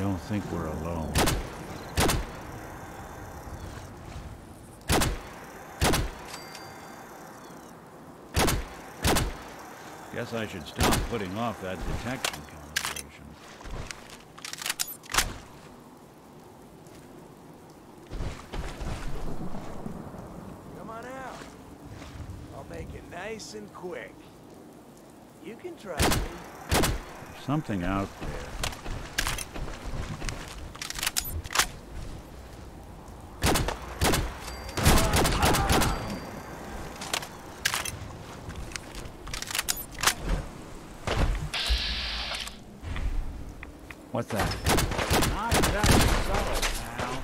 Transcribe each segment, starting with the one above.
don't think we're alone. Guess I should stop putting off that detection calibration. Come on out. I'll make it nice and quick. You can trust me. There's something out there. What's that? Not exactly subtle, pal.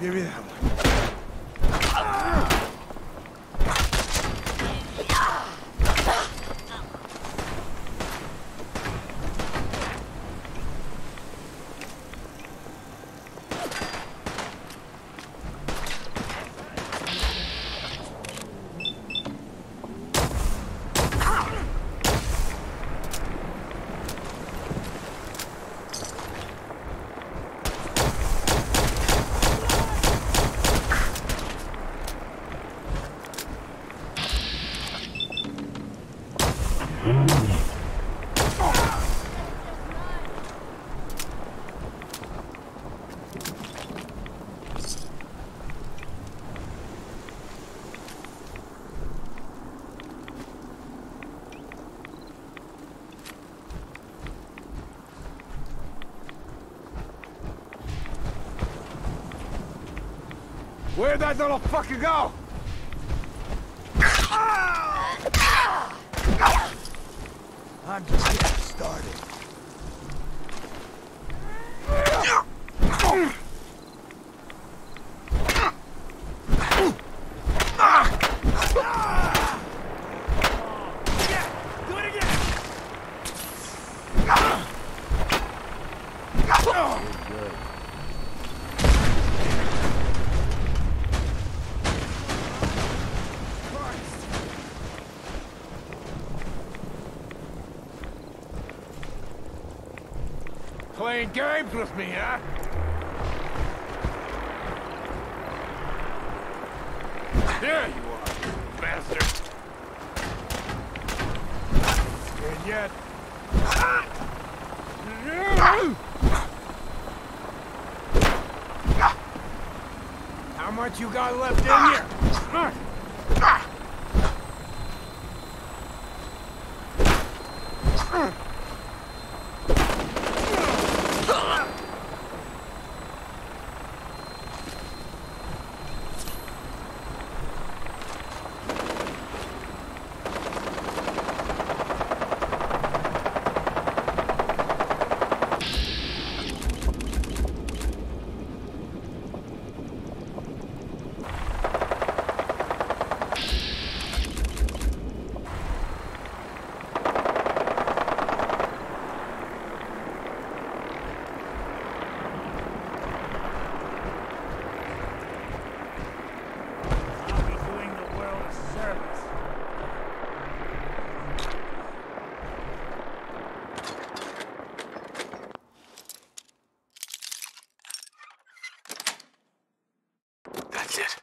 Give me that one. Where'd that little fucker go? I'm just getting started. Do it again. Good. Playing games with me, huh? There you are, bastard. Scared yet? How much you got left in here? That's it.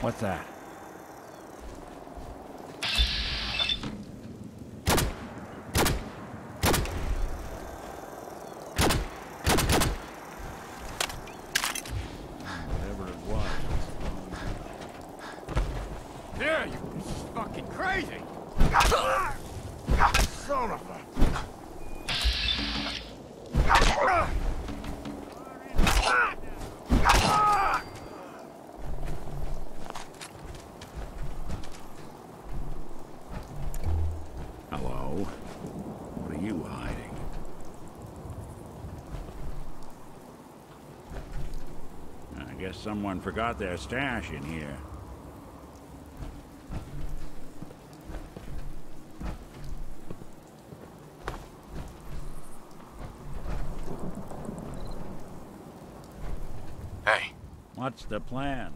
What's that? Whatever it was. Yeah, this is fucking crazy! Son of a... Hello? What are you hiding? I guess someone forgot their stash in here. Hey. What's the plan?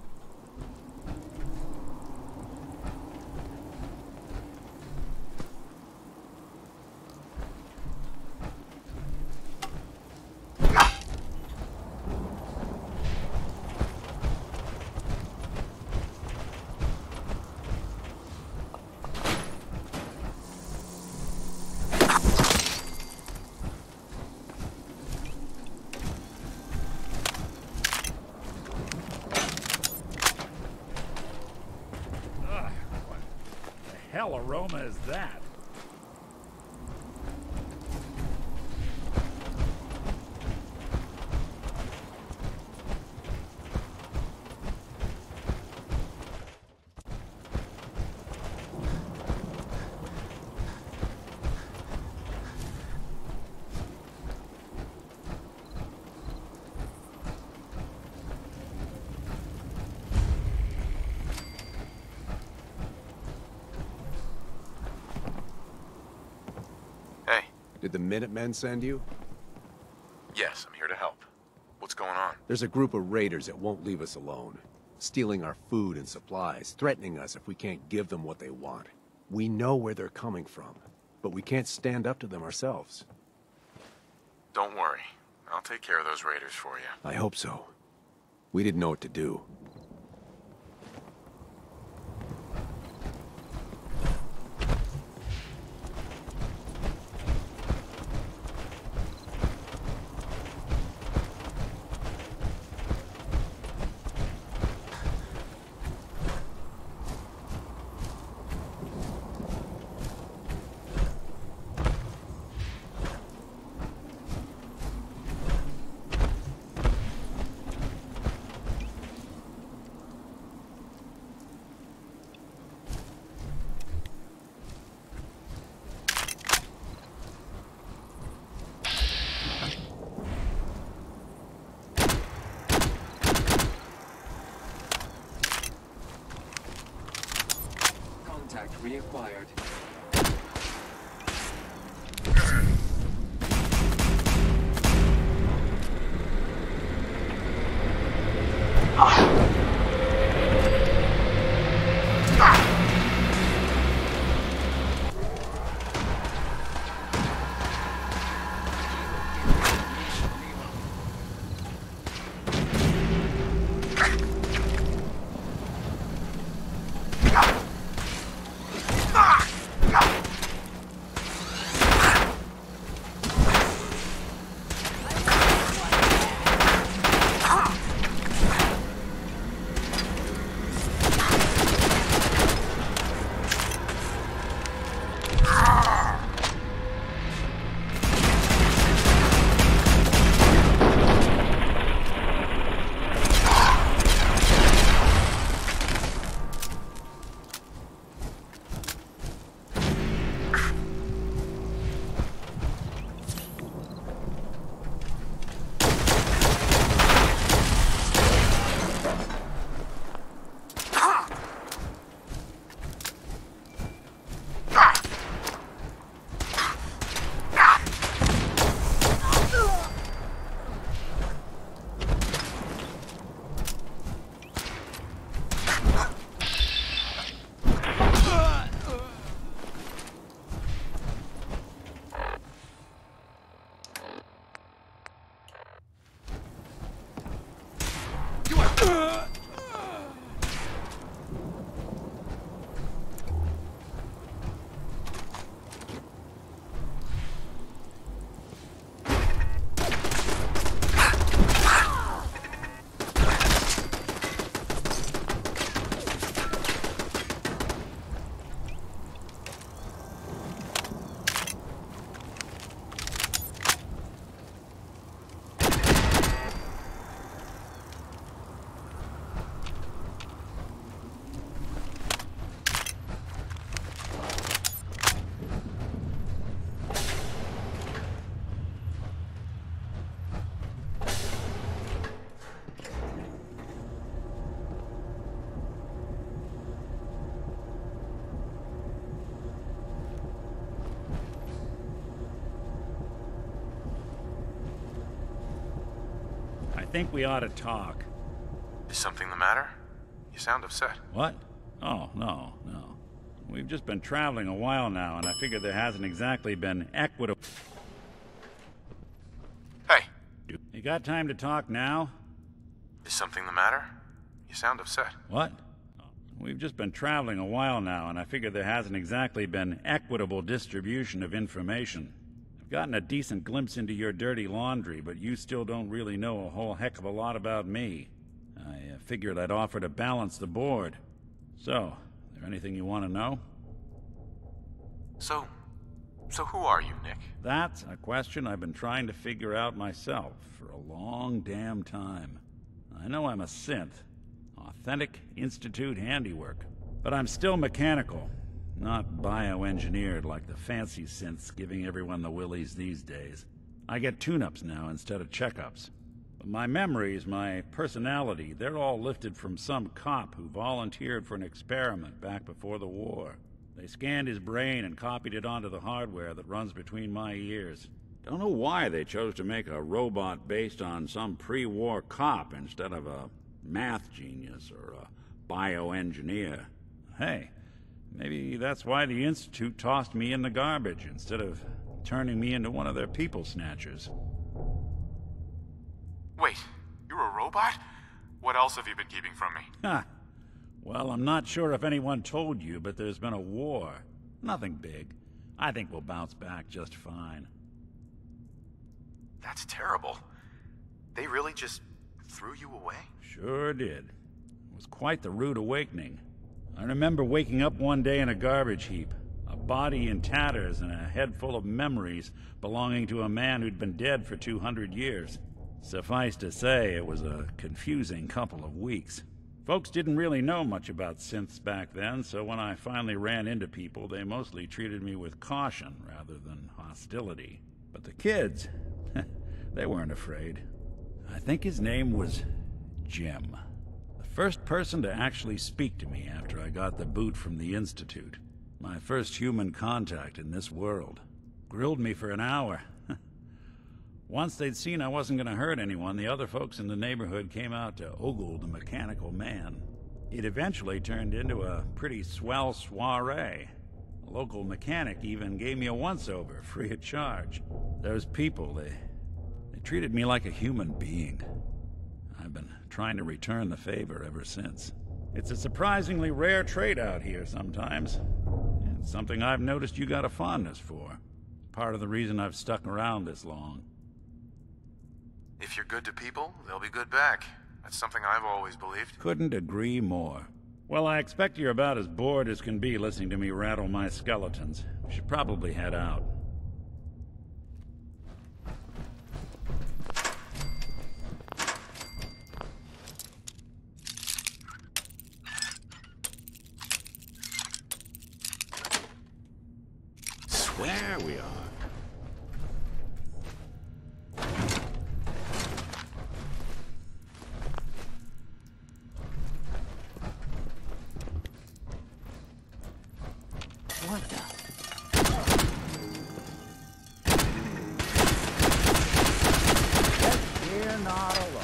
Hell aroma is that? Did the Minutemen send you? Yes, I'm here to help. What's going on? There's a group of raiders that won't leave us alone. Stealing our food and supplies, threatening us if we can't give them what they want. We know where they're coming from, but we can't stand up to them ourselves. Don't worry. I'll take care of those raiders for you. I hope so. We didn't know what to do. Contact reacquired. think we ought to talk. Is something the matter? You sound upset. What? Oh, no. We've just been traveling a while now, and I figure there hasn't exactly been equitable... Hey, You got time to talk now? is something the matter? You sound upset. What? We've just been traveling a while now, and I figure there hasn't exactly been equitable distribution of information. I've gotten a decent glimpse into your dirty laundry, but you still don't really know a whole heck of a lot about me. I figured I'd offer to balance the board. So, is there anything you want to know? So who are you, Nick? That's a question I've been trying to figure out myself for a long damn time. I know I'm a synth. Authentic Institute handiwork. But I'm still mechanical, not bioengineered like the fancy synths giving everyone the willies these days. I get tune-ups now instead of checkups. But my memories, my personality, they're all lifted from some cop who volunteered for an experiment back before the war. They scanned his brain and copied it onto the hardware that runs between my ears. Don't know why they chose to make a robot based on some pre-war cop instead of a math genius or a bioengineer. Hey, maybe that's why the Institute tossed me in the garbage instead of turning me into one of their people snatchers. Wait, you're a robot? What else have you been keeping from me? Ha! Well, I'm not sure if anyone told you, but there's been a war. Nothing big. I think we'll bounce back just fine. That's terrible. They really just threw you away? Sure did. It was quite the rude awakening. I remember waking up one day in a garbage heap, a body in tatters and a head full of memories belonging to a man who'd been dead for 200 years. Suffice to say, it was a confusing couple of weeks. Folks didn't really know much about synths back then, so when I finally ran into people, they mostly treated me with caution rather than hostility. But the kids, they weren't afraid. I think his name was Jim. The first person to actually speak to me after I got the boot from the Institute. My first human contact in this world. Grilled me for an hour. Once they'd seen I wasn't going to hurt anyone, the other folks in the neighborhood came out to ogle the mechanical man. It eventually turned into a pretty swell soiree. A local mechanic even gave me a once-over, free of charge. Those people, they treated me like a human being. I've been trying to return the favor ever since. It's a surprisingly rare trait out here sometimes. It's something I've noticed you got a fondness for. Part of the reason I've stuck around this long. If you're good to people, they'll be good back. That's something I've always believed. Couldn't agree more. Well, I expect you're about as bored as can be listening to me rattle my skeletons. We should probably head out. Swear we are. What the? You're not alone.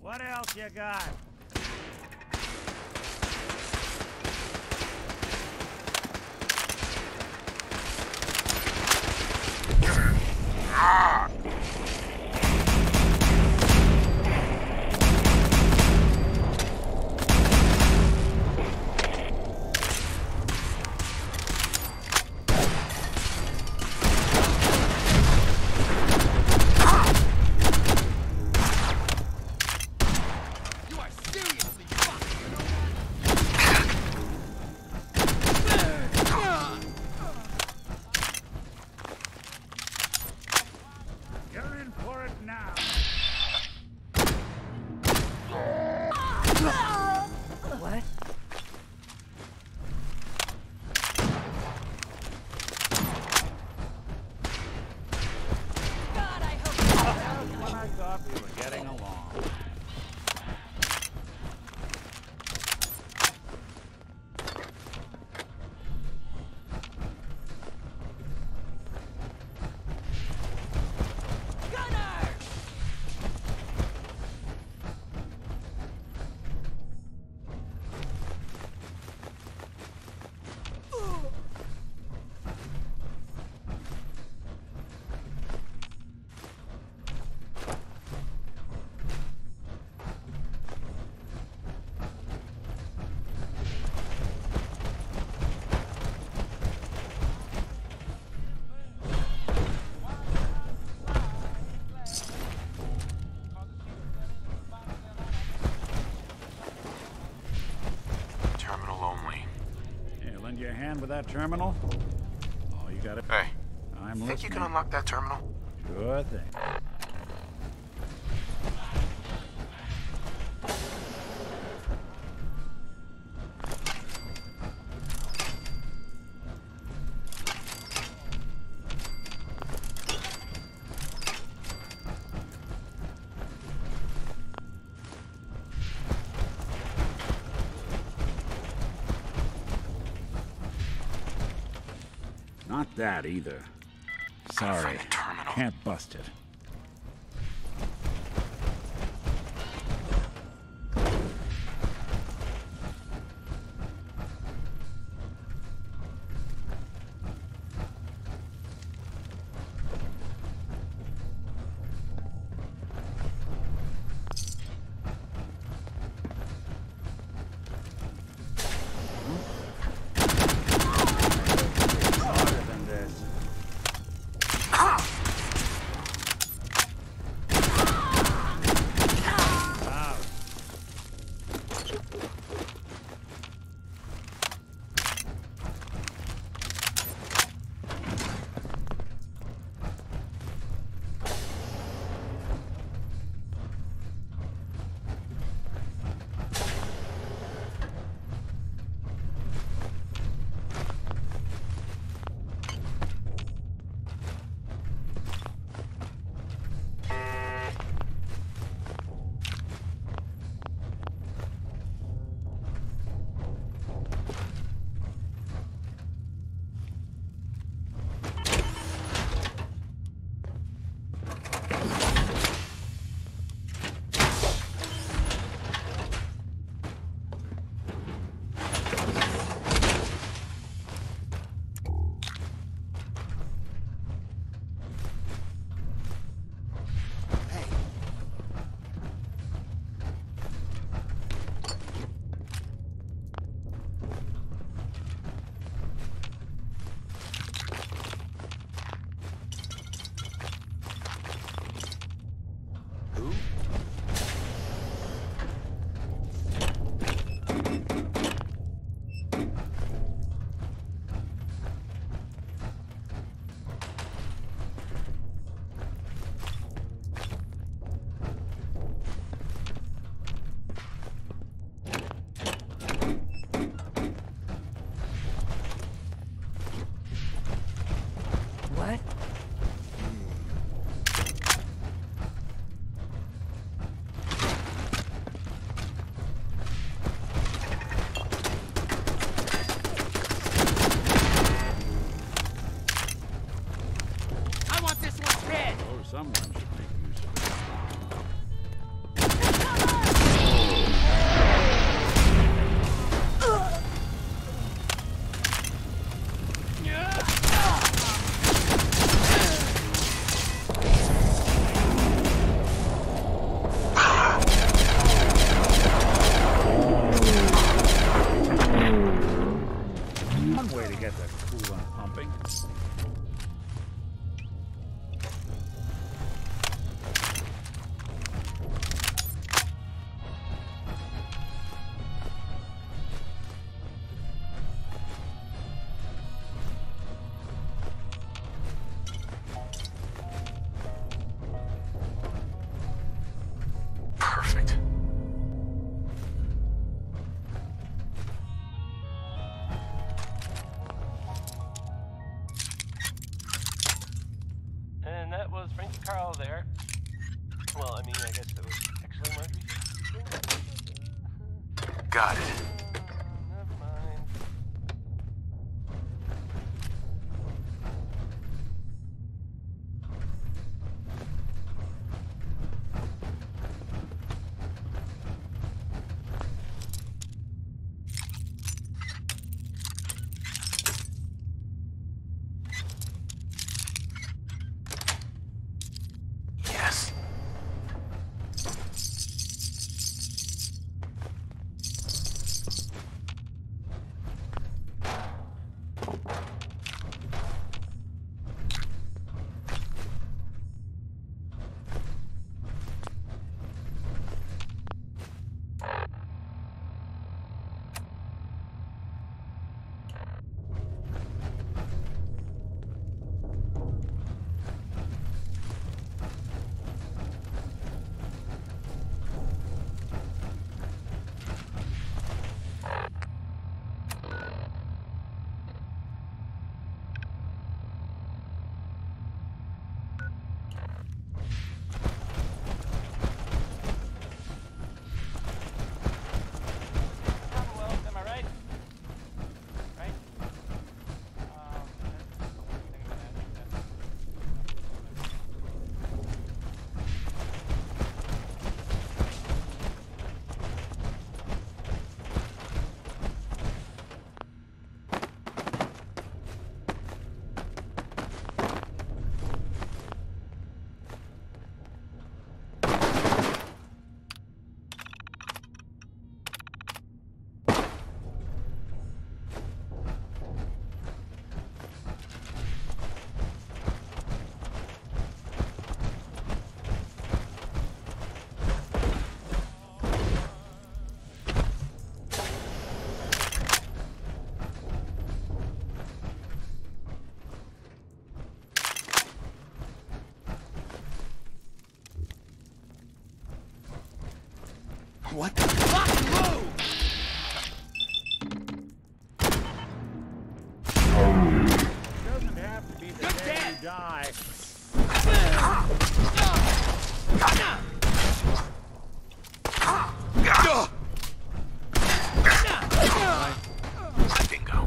What else you got? Remember that terminal? Oh, you got it. Hey, I'm think you listening. can unlock that terminal? Sure thing. Not that either. Sorry, find the terminal. can't bust it. Harder than this. What? I want this one's head! Oh, someone should make use of it. One way to get the coolant pumping. Perfect. And that was Frankie Carl there. Well, I mean, I guess it was actually Marjorie. Got it. Never mind. Yes. What the fuck? Move! Doesn't have to be the day you die. Bingo.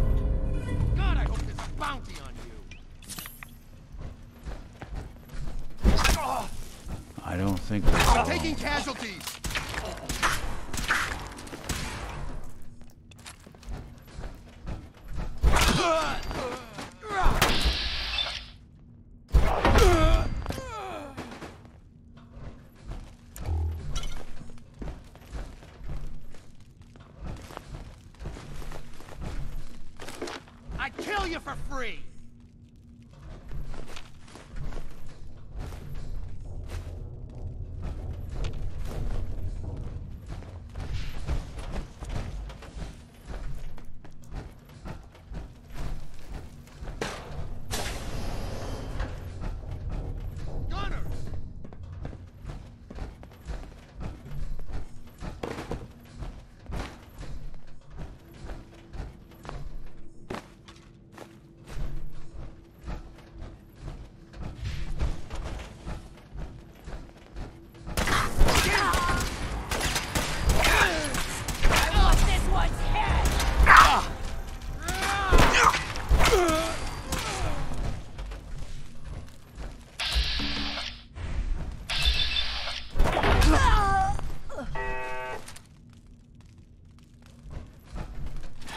God, I hope there's a bounty on you. I don't think I'm taking casualties. I'd kill you for free.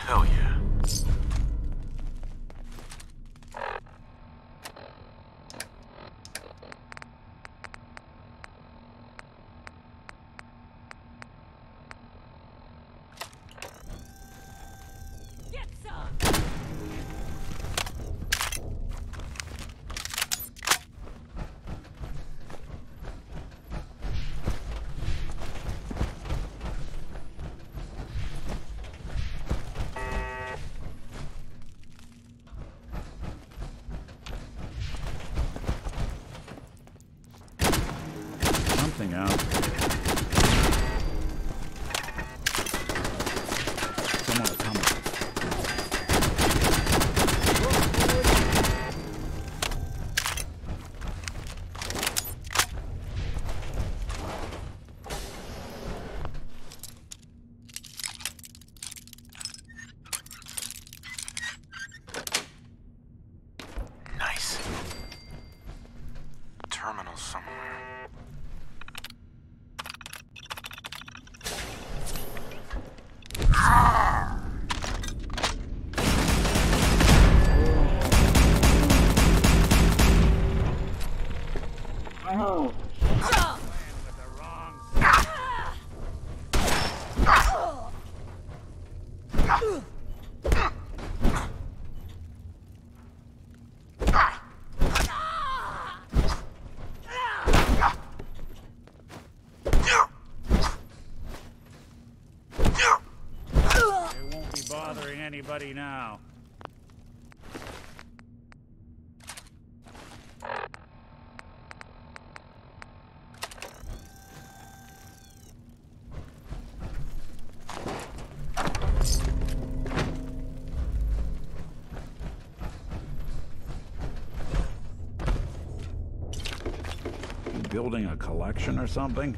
Hell yeah. Get some! something out. Someone's coming. Nice. Terminal somewhere. They won't be bothering anybody now. Building a collection or something?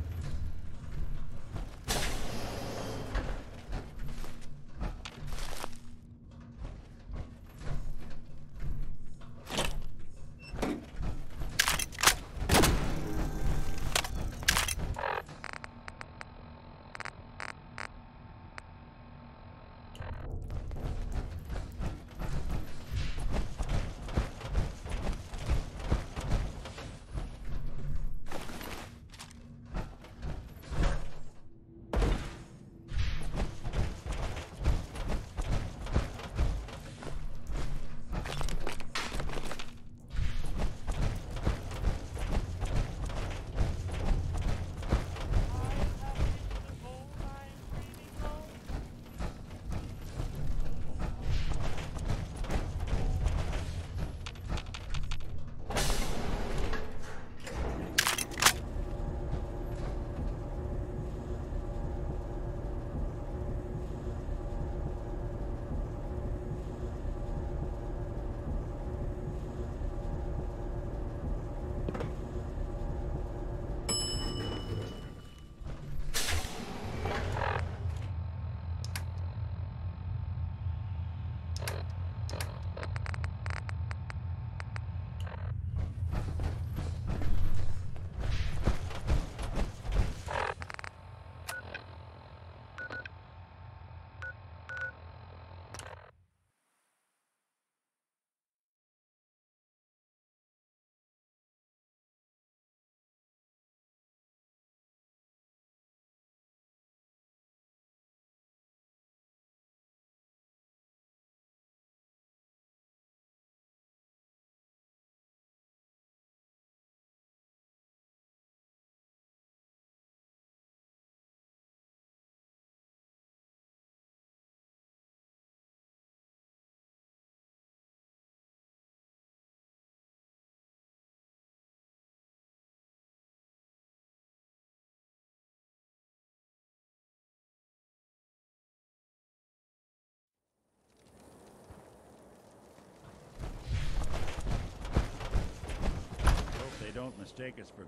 don't mistake us for...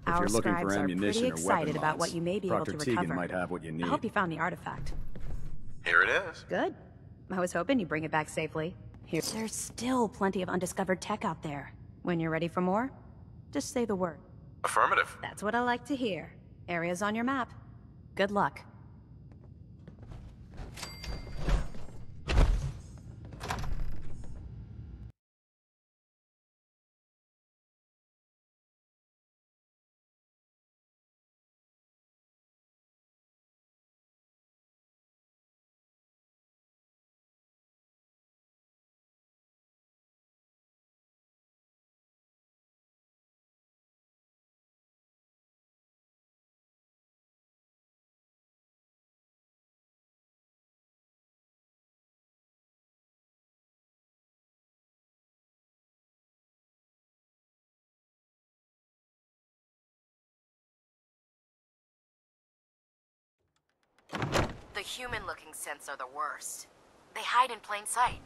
If Our you're looking scribes for are ammunition pretty or excited weapon about mods, what you may be Proctor able to Teagan recover. might have what you need. I hope you found the artifact. Here it is. Good. I was hoping you'd bring it back safely. Here. There's still plenty of undiscovered tech out there. When you're ready for more, just say the word. Affirmative. That's what I like to hear. Areas on your map. Good luck. The human-looking synths are the worst. They hide in plain sight.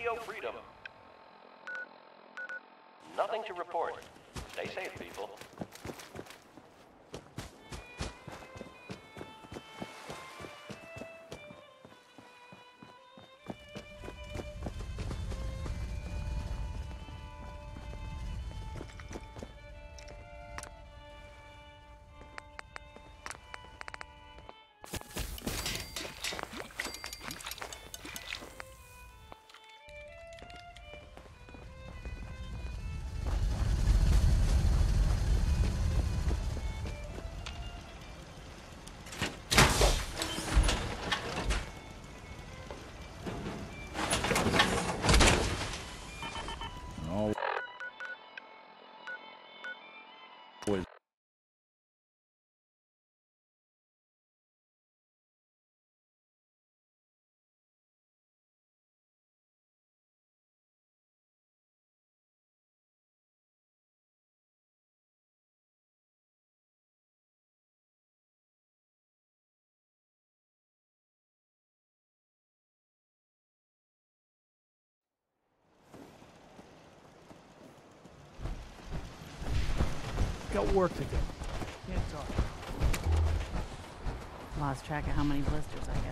Radio Freedom. Nothing to report. Stay safe, people. Got work to do. Can't talk. Lost track of how many blisters I got.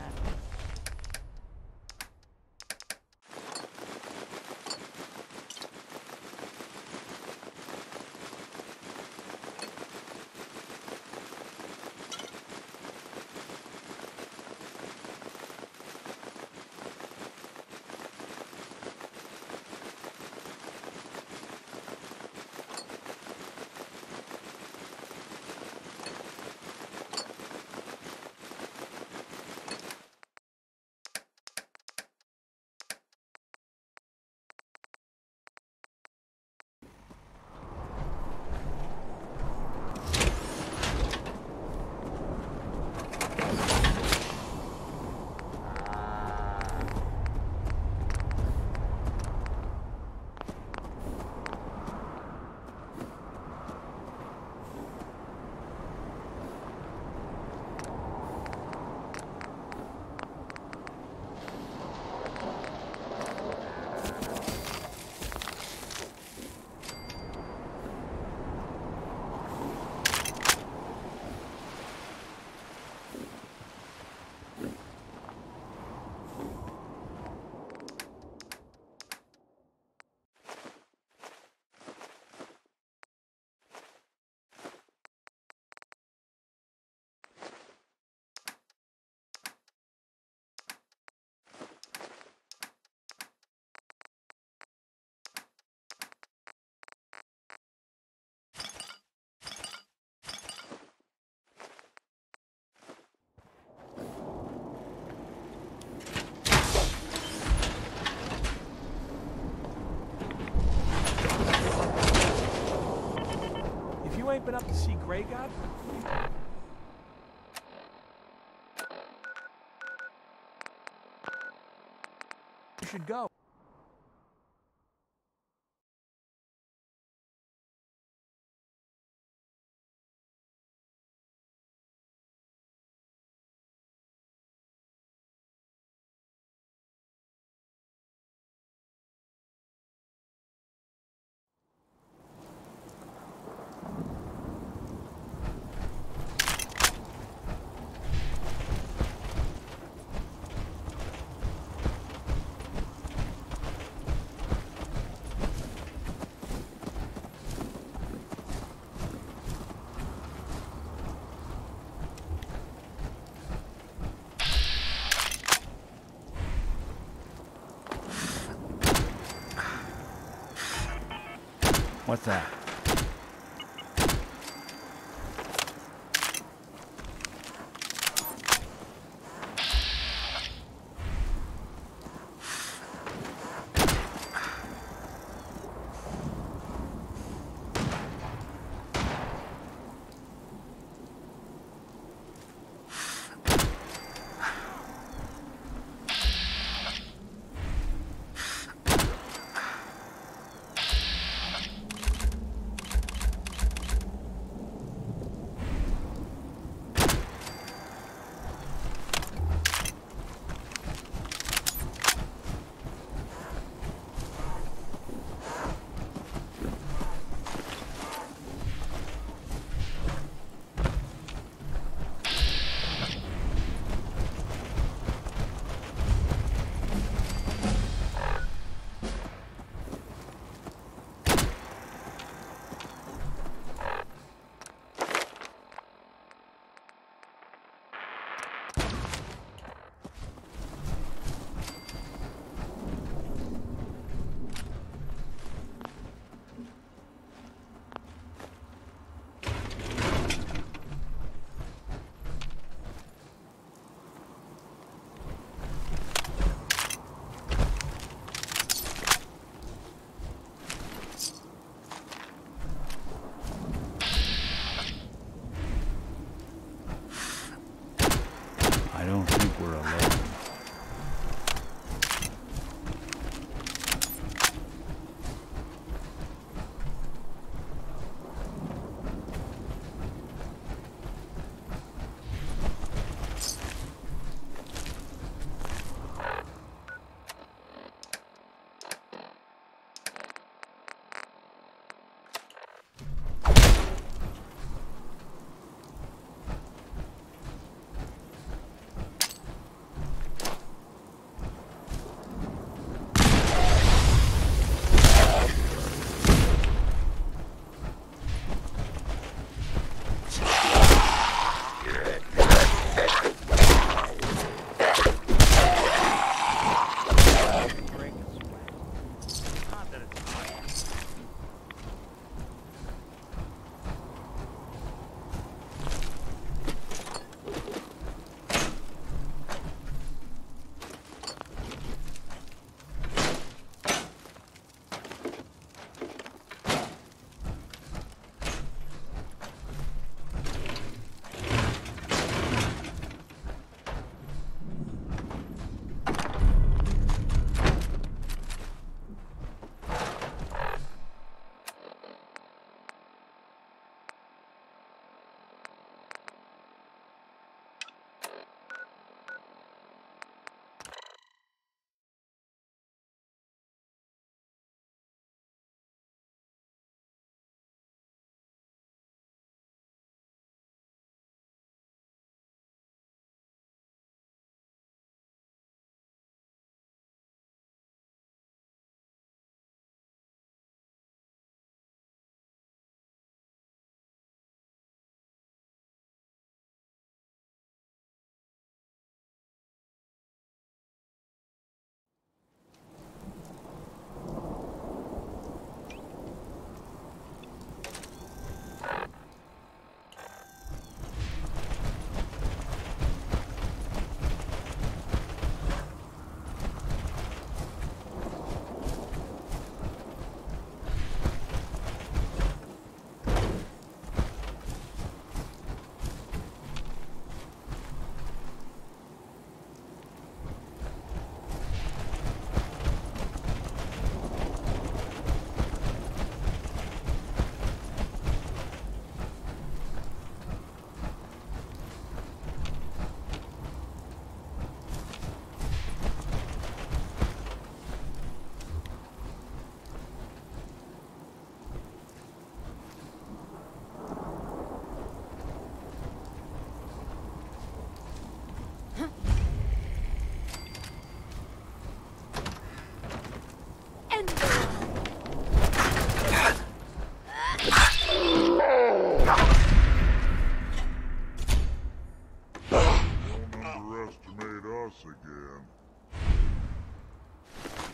Ain't been up to see Grey God? You should go. What's that? we're alone.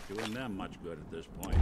Doing them much good at this point.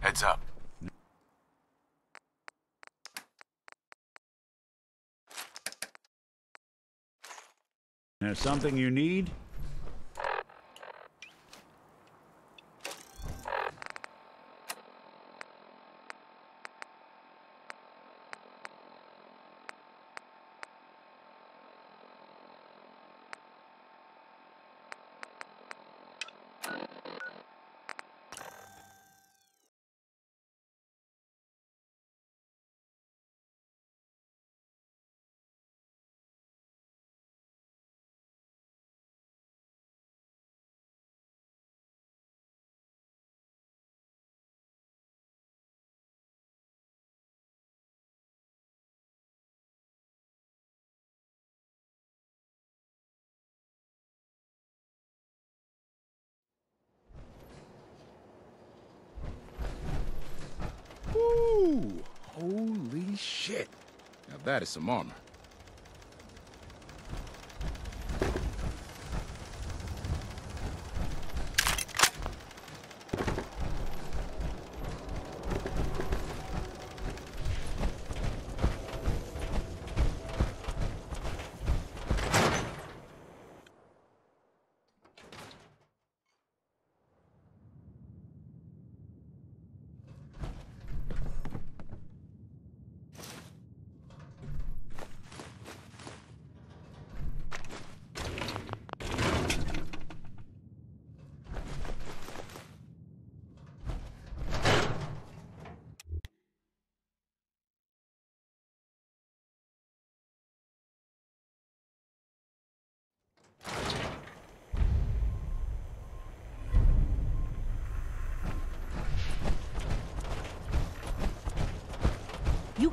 Heads up. There's something you need? Ooh, holy shit. Now that is some armor.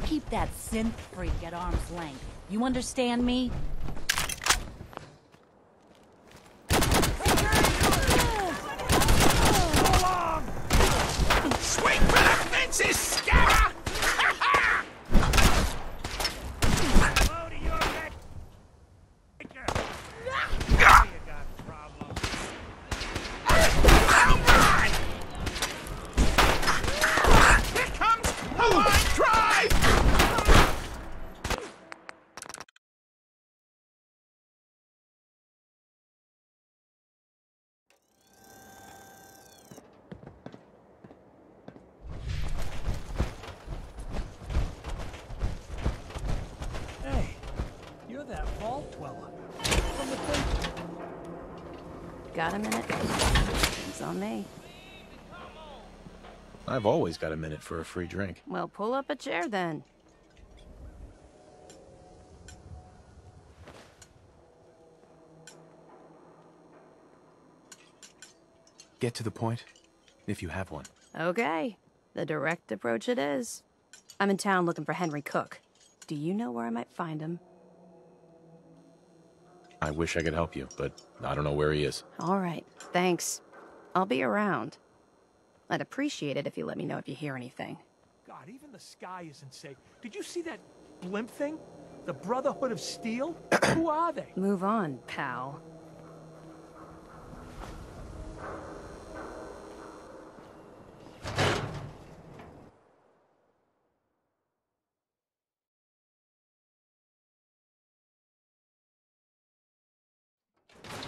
keep that synth freak at arm's length. You understand me? Swing for the fences, Scabba! Hello to your neck. You got a problem. Here comes Hawaii Drive! Hey, you're that vault dweller. From the thing. Got a minute? It's on me. I've always got a minute for a free drink. Well, pull up a chair then. Get to the point, if you have one. Okay. The direct approach it is. I'm in town looking for Henry Cook. Do you know where I might find him? I wish I could help you, but I don't know where he is. All right. Thanks. I'll be around. I'd appreciate it if you let me know if you hear anything. God, even the sky isn't safe. Did you see that blimp thing? The Brotherhood of Steel? Who are they? Move on, pal.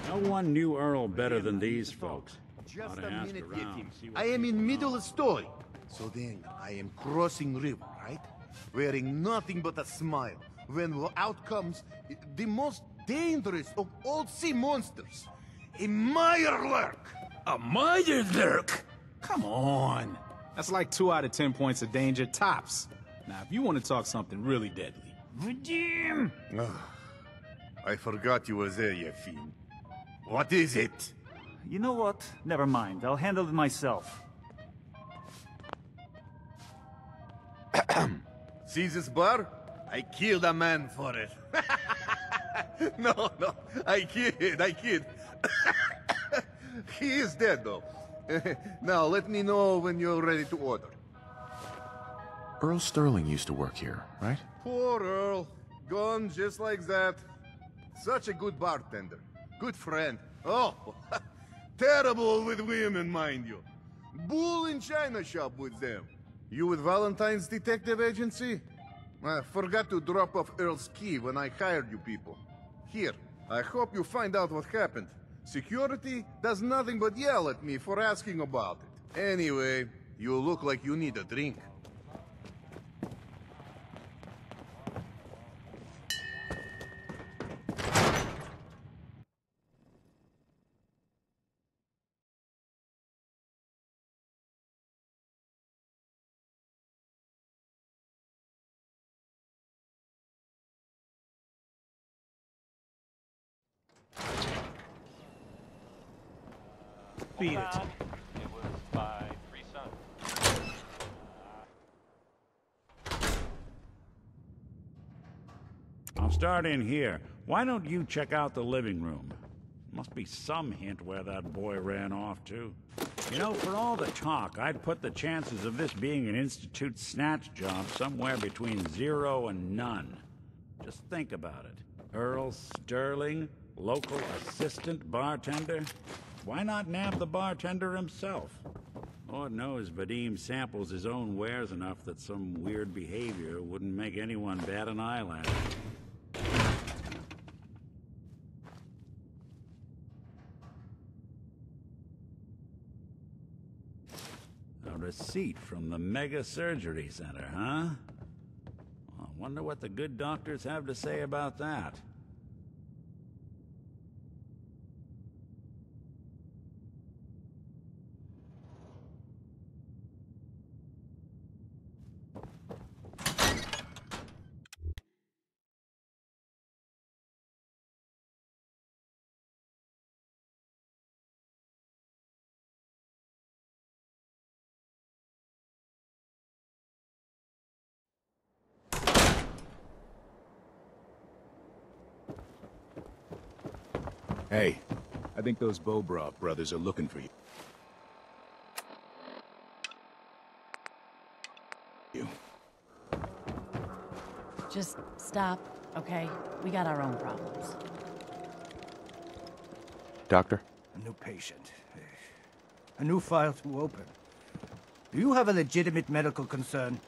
No one knew Earl better than these folks. Just Ought a to ask minute, around, Getty. see what I am people in middle know. of story. So then, I am crossing river, right? Wearing nothing but a smile. When out comes the most dangerous of all sea monsters, a Mirelurk. A Mirelurk? Come on. That's like 2 out of 10 points of danger tops. Now, if you want to talk something really deadly. Redeem! I forgot you were there, you fiend. What is it? You know what? Never mind. I'll handle it myself. See this bar? I killed a man for it. No, I kid. He is dead, though. Now, let me know when you're ready to order. Earl Sterling used to work here, right? Poor Earl. Gone just like that. Such a good bartender. Good friend. Oh, terrible with women, mind you. Bull in china shop with them. You with Valentine's Detective Agency? I forgot to drop off Earl's key when I hired you people. Here, I hope you find out what happened. Security does nothing but yell at me for asking about it. Anyway, you look like you need a drink. Beat it. It was by 3 Sons. I'll start in here. Why don't you check out the living room? Must be some hint where that boy ran off to. You know, for all the talk, I'd put the chances of this being an Institute snatch job somewhere between 0 and none. Just think about it. Earl Sterling, local assistant bartender? Why not nab the bartender himself? Lord knows Vadim samples his own wares enough that some weird behavior wouldn't make anyone bat an eyelash. A receipt from the Mega Surgery Center, huh? I wonder what the good doctors have to say about that. Hey, I think those Bobroff brothers are looking for you. Just stop, okay? We got our own problems. Doctor? A new patient. A new file to open. Do you have a legitimate medical concern?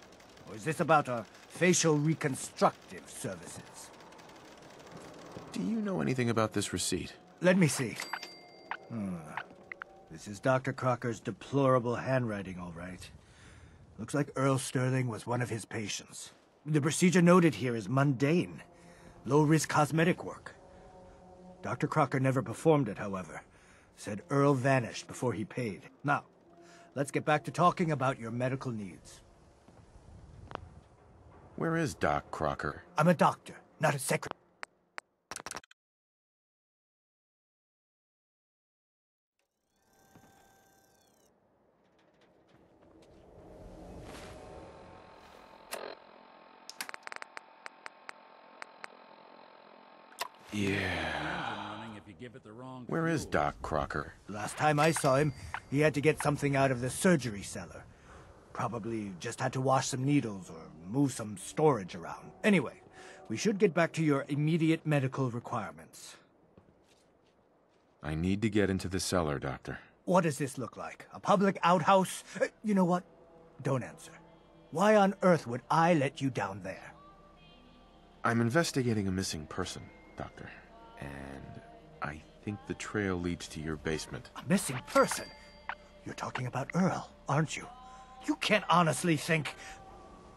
Or is this about our facial reconstructive services? Do you know anything about this receipt? Let me see. This is Dr. Crocker's deplorable handwriting, all right. Looks like Earl Sterling was one of his patients. The procedure noted here is mundane. Low-risk cosmetic work. Dr. Crocker never performed it, however. Said Earl vanished before he paid. Now, let's get back to talking about your medical needs. Where is Doc Crocker? I'm a doctor, not a secretary. Where is Doc Crocker? Last time I saw him, he had to get something out of the surgery cellar. Probably just had to wash some needles or move some storage around. Anyway, we should get back to your immediate medical requirements. I need to get into the cellar, Doctor. What does this look like? A public outhouse? You know what? Don't answer. Why on earth would I let you down there? I'm investigating a missing person, Doctor. And I think the trail leads to your basement. A missing person? You're talking about Earl, aren't you? You can't honestly think...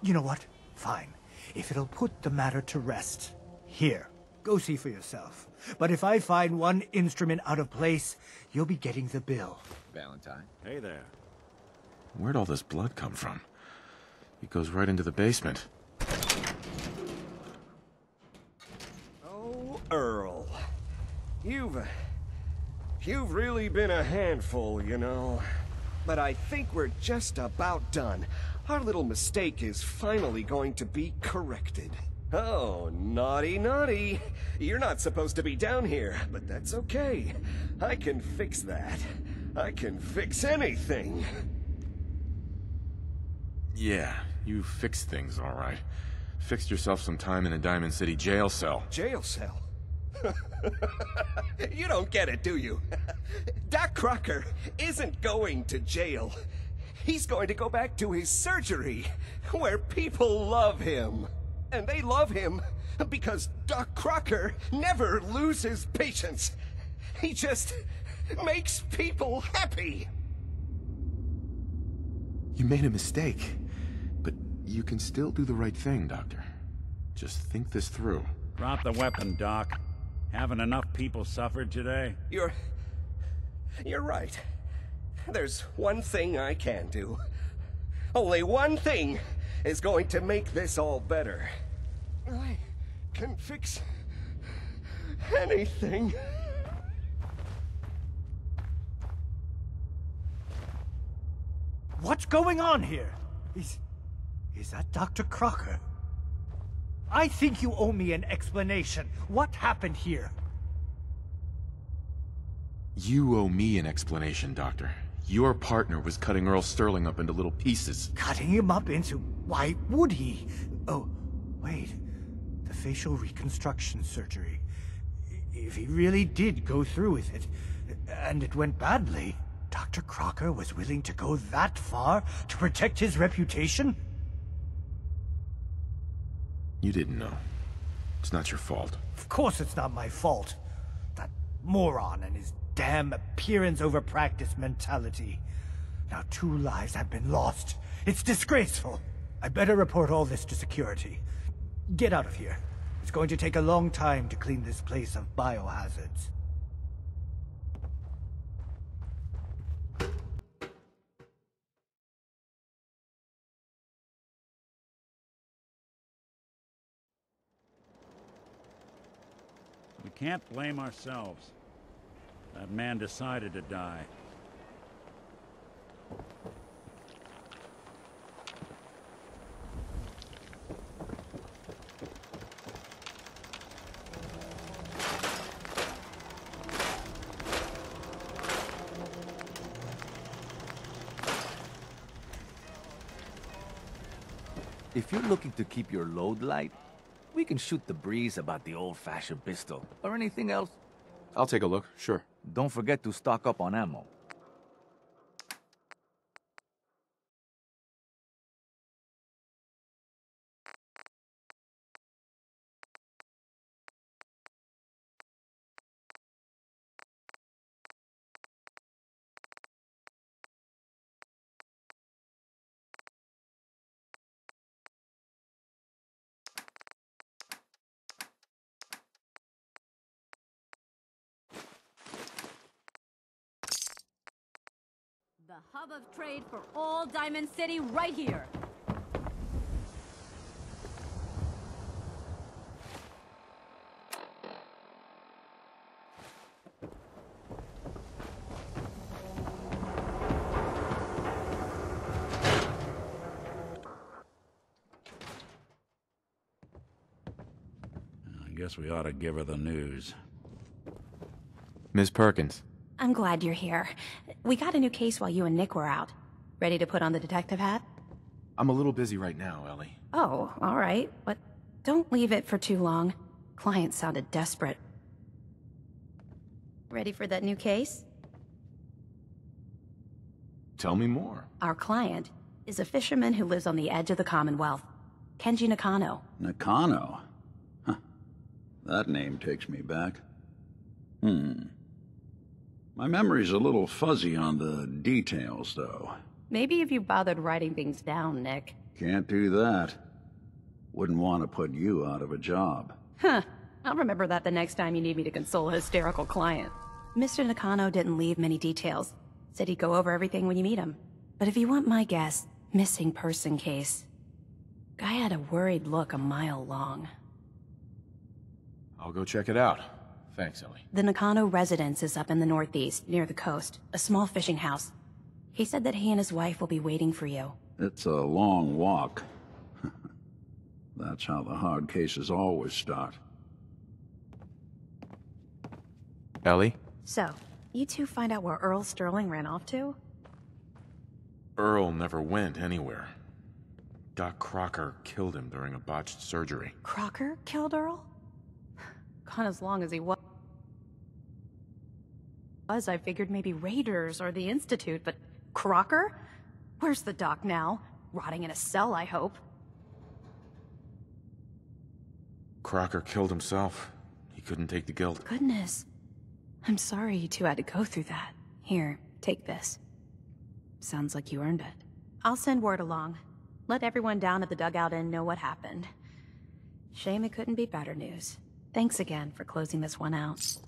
You know what? Fine. If it'll put the matter to rest. Here, go see for yourself. But if I find one instrument out of place, you'll be getting the bill. Valentine? Hey there. Where'd all this blood come from? It goes right into the basement. Oh, Earl. You've really been a handful, you know. But I think we're just about done. Our little mistake is finally going to be corrected. Oh, naughty, naughty. You're not supposed to be down here, but that's okay. I can fix that. I can fix anything. Yeah, you fixed things, all right. Fixed yourself some time in a Diamond City jail cell. Jail cell? You don't get it, do you? Doc Crocker isn't going to jail. He's going to go back to his surgery, where people love him. And they love him because Doc Crocker never loses patience. He just makes people happy. You made a mistake, but you can still do the right thing, Doctor. Just think this through. Drop the weapon, Doc. Haven't enough people suffered today? You're right. There's one thing I can do. Only one thing is going to make this all better. I can fix anything. What's going on here? Is that Dr. Crocker? I think you owe me an explanation. What happened here? You owe me an explanation, Doctor. Your partner was cutting Earl Sterling up into little pieces. Cutting him up into... Why would he? Oh, wait. The facial reconstruction surgery. If he really did go through with it, and it went badly, Dr. Crocker was willing to go that far to protect his reputation? You didn't know. It's not your fault. Of course it's not my fault. That moron and his damn appearance over practice mentality. Now 2 lives have been lost. It's disgraceful. I better report all this to security. Get out of here. It's going to take a long time to clean this place of biohazards. We can't blame ourselves. That man decided to die. If you're looking to keep your load light, we can shoot the breeze about the old-fashioned pistol. Or anything else. I'll take a look, sure. Don't forget to stock up on ammo. The hub of trade for all Diamond City right here. I guess we ought to give her the news. Ms. Perkins. I'm glad you're here. We got a new case while you and Nick were out. Ready to put on the detective hat? I'm a little busy right now, Ellie. Oh, all right. But don't leave it for too long. Client sounded desperate. Ready for that new case? Tell me more. Our client is a fisherman who lives on the edge of the Commonwealth. Kenji Nakano. Nakano? Huh. That name takes me back. My memory's a little fuzzy on the details, though. Maybe if you bothered writing things down, Nick. Can't do that. Wouldn't want to put you out of a job. Huh. I'll remember that the next time you need me to console a hysterical client. Mr. Nakano didn't leave many details. Said he'd go over everything when you meet him. But if you want my guess, missing person case. Guy had a worried look a mile long. I'll go check it out. Thanks, Ellie. The Nakano residence is up in the northeast, near the coast. A small fishing house. He said that he and his wife will be waiting for you. It's a long walk. That's how the hard cases always start. Ellie? So, you two find out where Earl Sterling ran off to? Earl never went anywhere. Doc Crocker killed him during a botched surgery. Crocker killed Earl? Gone as long as he was, I figured maybe Raiders or the Institute, but Crocker? Where's the doc now? Rotting in a cell, I hope. Crocker killed himself. He couldn't take the guilt. Goodness. I'm sorry you two had to go through that. Here, take this. Sounds like you earned it. I'll send word along. Let everyone down at the Dugout Inn know what happened. Shame it couldn't be better news. Thanks again for closing this one out.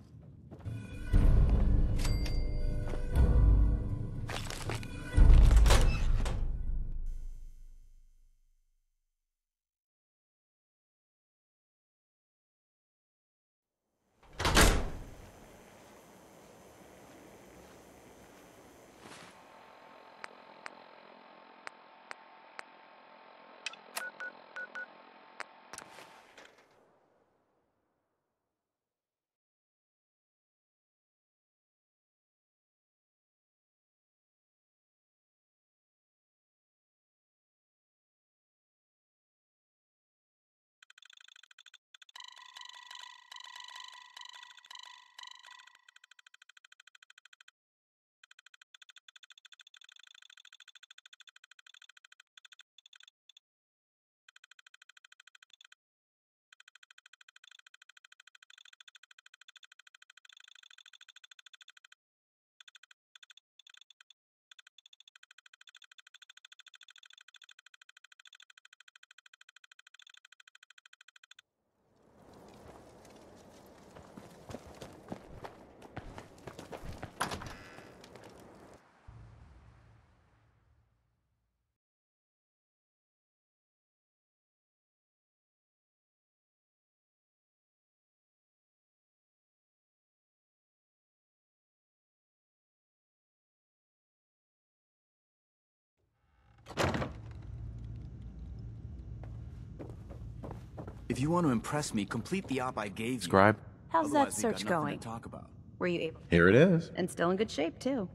If you want to impress me, complete the op I gave you. Scribe? How's Otherwise, that we've got search nothing going? to talk about. Were you able? Here it is. And still in good shape, too.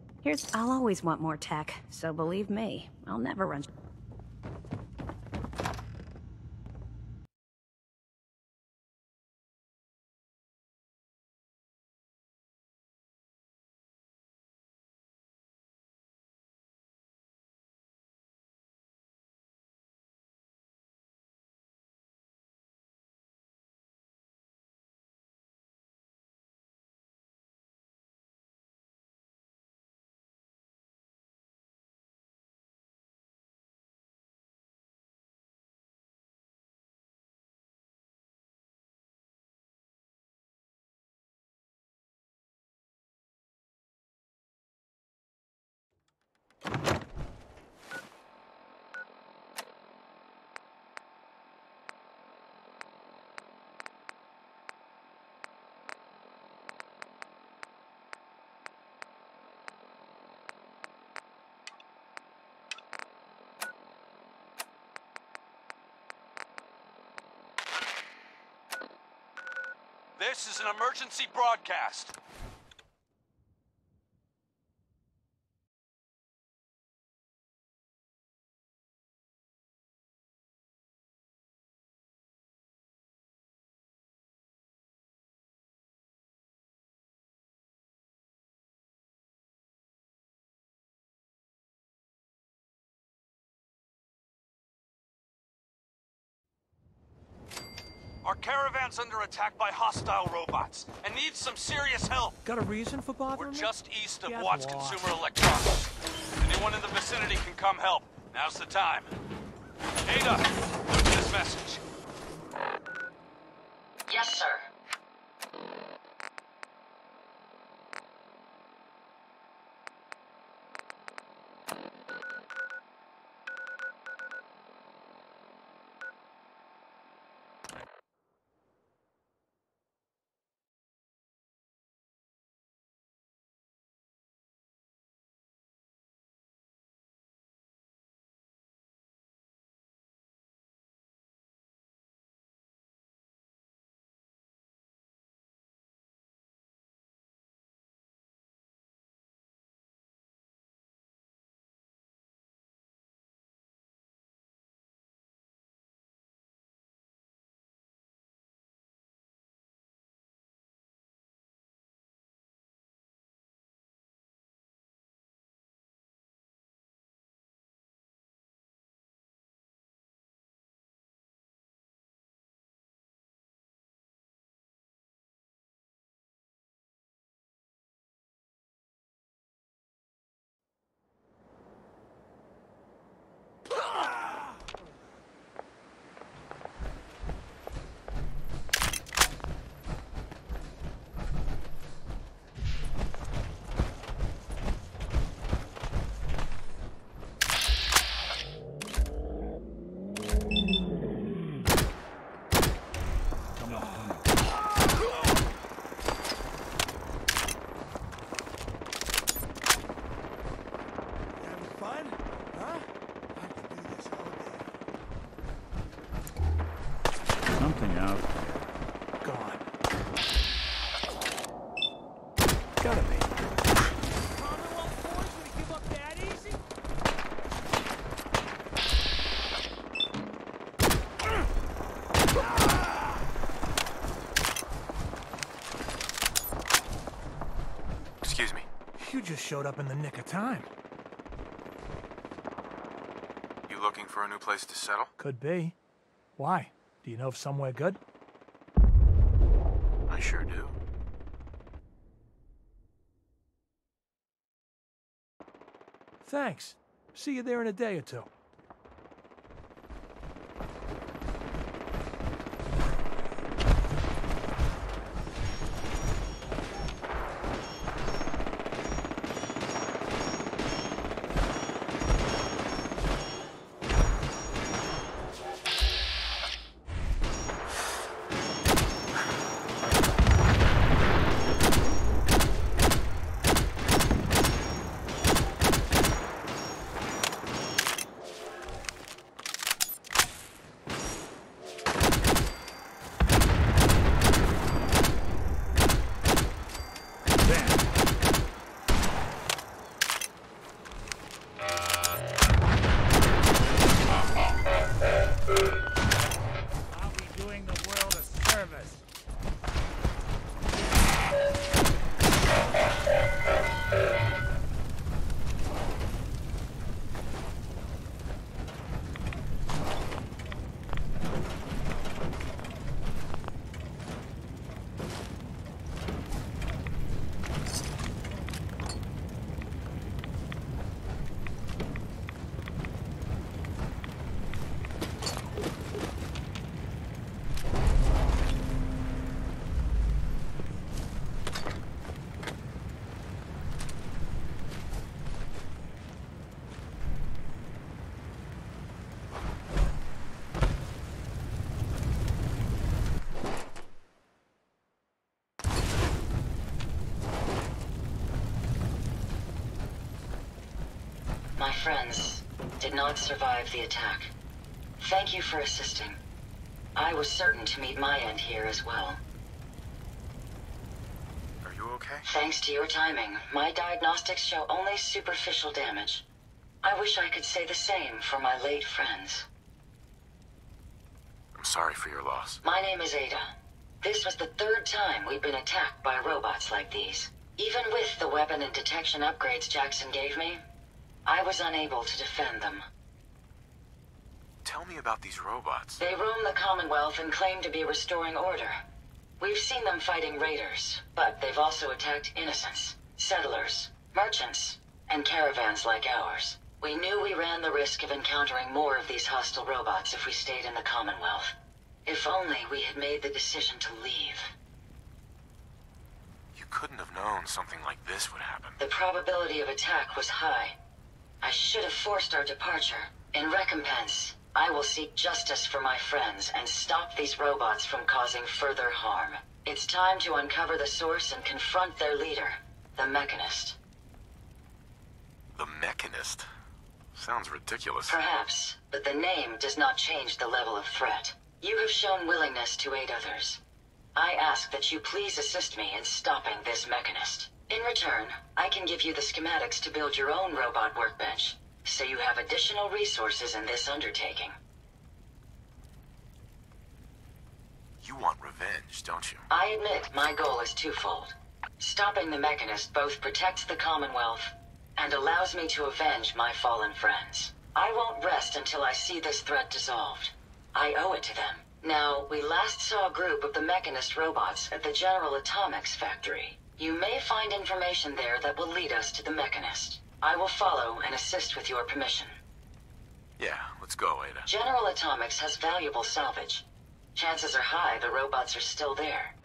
I'll always want more tech, so believe me, I'll never run. This is an emergency broadcast. Our caravan's under attack by hostile robots and needs some serious help. Got a reason for bothering me? We're just east of Get Watts lost. Consumer Electronics. Anyone in the vicinity can come help. Now's the time. Ada, look at this message. Yes, sir. Something out. Gone. Gotta be. Commonwealth boys gonna give up that easy? Excuse me. You just showed up in the nick of time. You looking for a new place to settle? Could be. Why? Do you know of somewhere good? I sure do. Thanks. See you there in a day or two. My friends did not survive the attack. Thank you for assisting. I was certain to meet my end here as well. okay? Thanks to your timing, my diagnostics show only superficial damage. I wish I could say the same for my late friends. I'm sorry for your loss. My name is Ada. This was the third time we've been attacked by robots like these. Even with the weapon and detection upgrades Jackson gave me, I was unable to defend them. Tell me about these robots. They roam the Commonwealth and claim to be restoring order. We've seen them fighting raiders, but they've also attacked innocents, settlers, merchants, and caravans like ours. We knew we ran the risk of encountering more of these hostile robots if we stayed in the Commonwealth. If only we had made the decision to leave. You couldn't have known something like this would happen. The probability of attack was high. I should have forced our departure. In recompense, I will seek justice for my friends and stop these robots from causing further harm. It's time to uncover the source and confront their leader, the Mechanist. The Mechanist? Sounds ridiculous. Perhaps, but the name does not change the level of threat. You have shown willingness to aid others. I ask that you please assist me in stopping this Mechanist. In return, I can give you the schematics to build your own robot workbench, so you have additional resources in this undertaking. You want revenge, don't you? I admit my goal is twofold. Stopping the Mechanist both protects the Commonwealth and allows me to avenge my fallen friends. I won't rest until I see this threat dissolved. I owe it to them. Now, we last saw a group of the Mechanist robots at the General Atomics factory. You may find information there that will lead us to the Mechanist. I will follow and assist with your permission. Yeah, let's go, Ada. General Atomics has valuable salvage. Chances are high the robots are still there.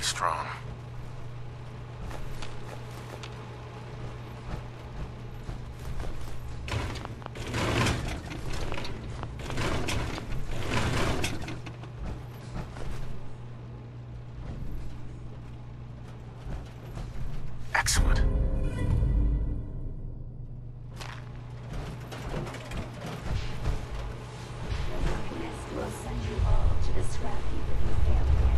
strong. Excellent. We'll send you all to the scrap heap if you fail again.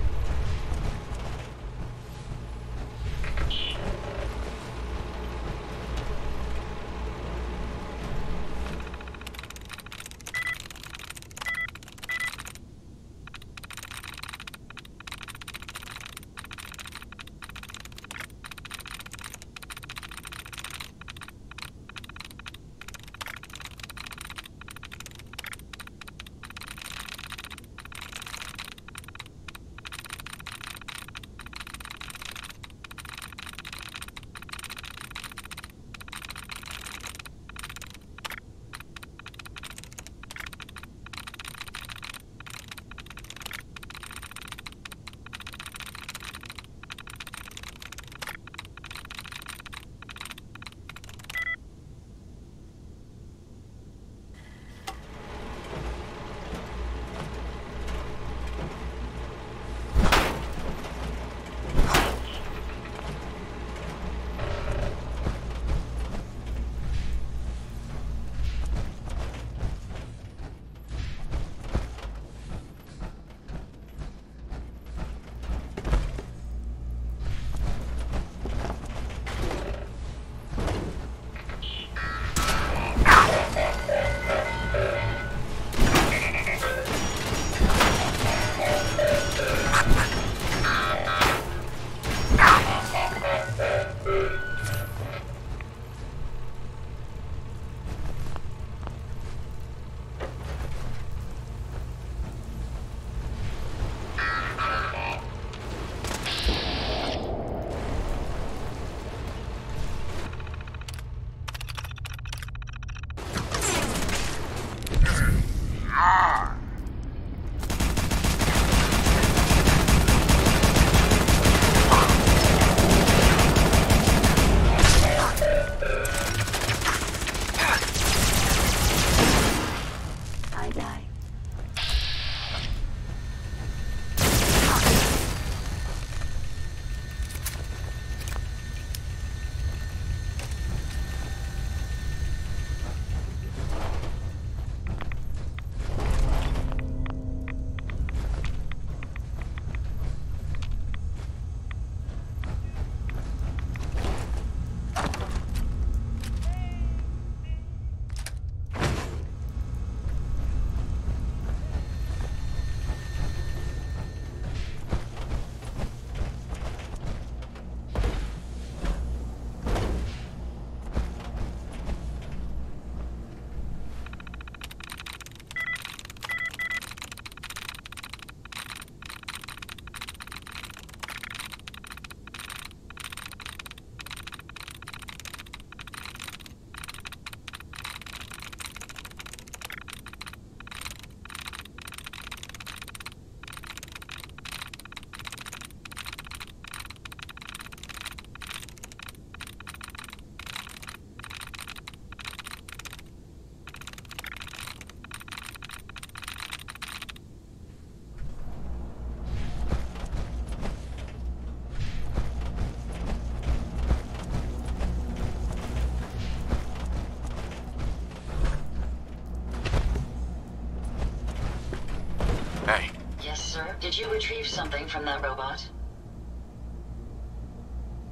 Hey. Yes, sir? Did you retrieve something from that robot?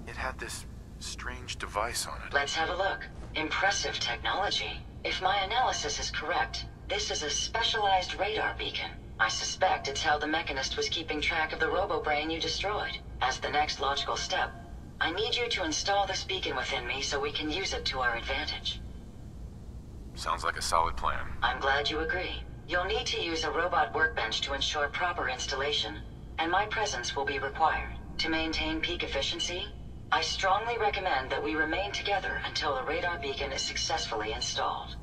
It had this strange device on it. Let's have a look. Impressive technology. If my analysis is correct, this is a specialized radar beacon. I suspect it's how the Mechanist was keeping track of the robo-brain you destroyed. As the next logical step, I need you to install this beacon within me so we can use it to our advantage. Sounds like a solid plan. I'm glad you agree. You'll need to use a robot workbench to ensure proper installation, and my presence will be required. To maintain peak efficiency, I strongly recommend that we remain together until the radar beacon is successfully installed.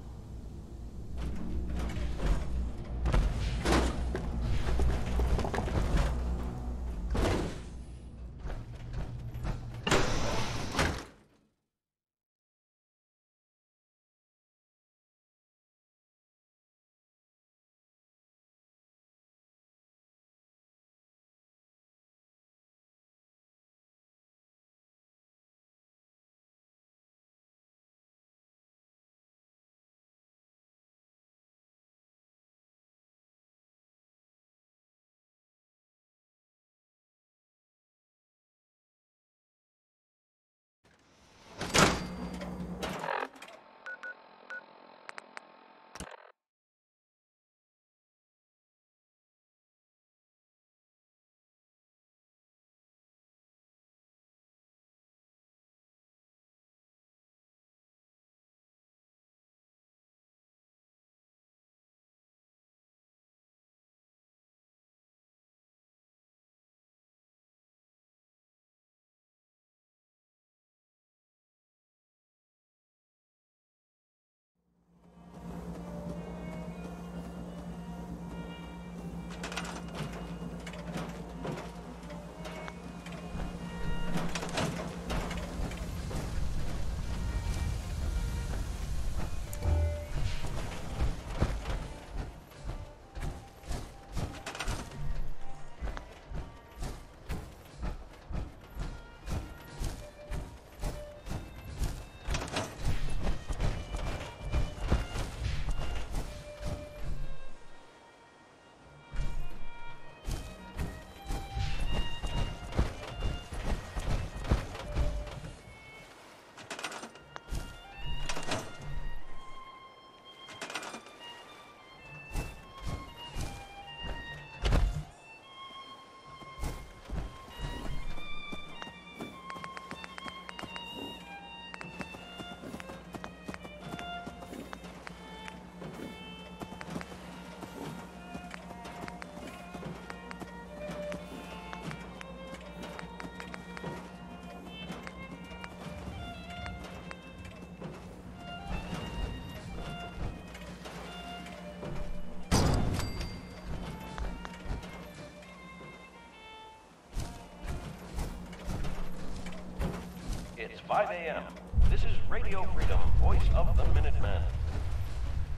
5 a.m. This is Radio Freedom, voice of the Minutemen.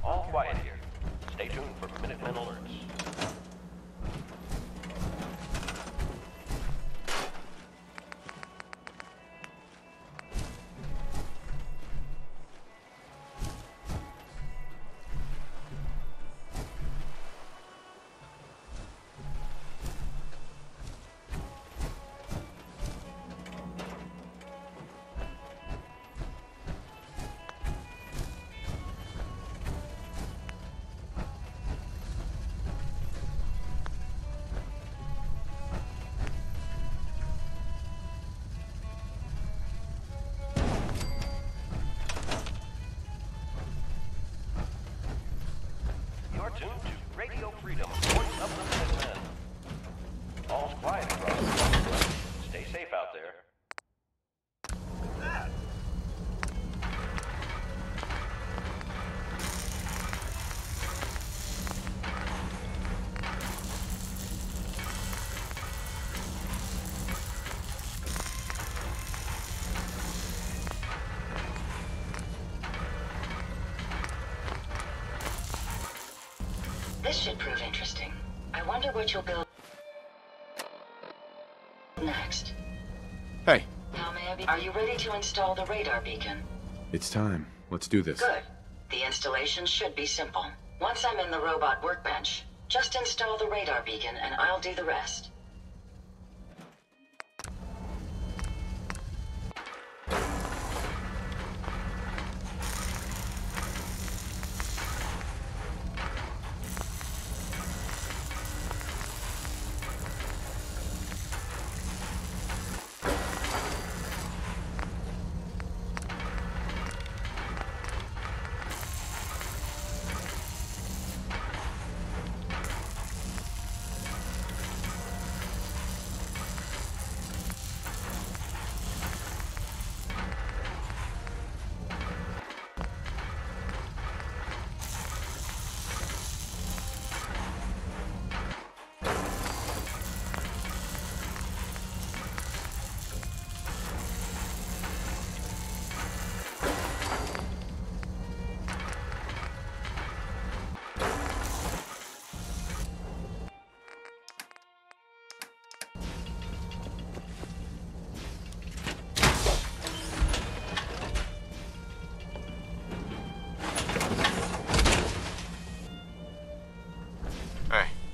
All quiet here. Stay tuned for Minutemen alerts. You're tuned to Radio Freedom, voice of the Minutemen. All's quiet across the country. Stay safe out there. This should prove interesting. I wonder what you'll build next. Hey. How may I be? Are you ready to install the radar beacon? It's time. Let's do this. Good. The installation should be simple. Once I'm in the robot workbench, just install the radar beacon and I'll do the rest.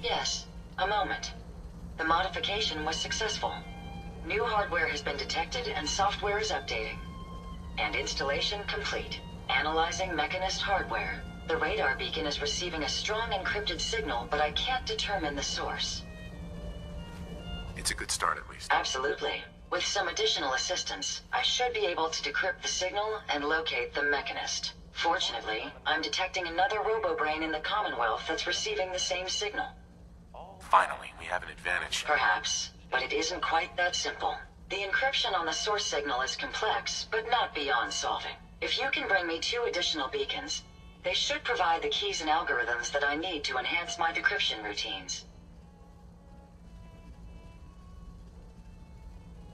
Yes, a moment. The modification was successful. New hardware has been detected and software is updating. And installation complete. Analyzing Mechanist hardware. The radar beacon is receiving a strong encrypted signal, but I can't determine the source. It's a good start, at least. Absolutely. With some additional assistance, I should be able to decrypt the signal and locate the Mechanist. Fortunately, I'm detecting another RoboBrain in the Commonwealth that's receiving the same signal. Finally, we have an advantage. Perhaps, but it isn't quite that simple. The encryption on the source signal is complex, but not beyond solving. If you can bring me 2 additional beacons, they should provide the keys and algorithms that I need to enhance my decryption routines.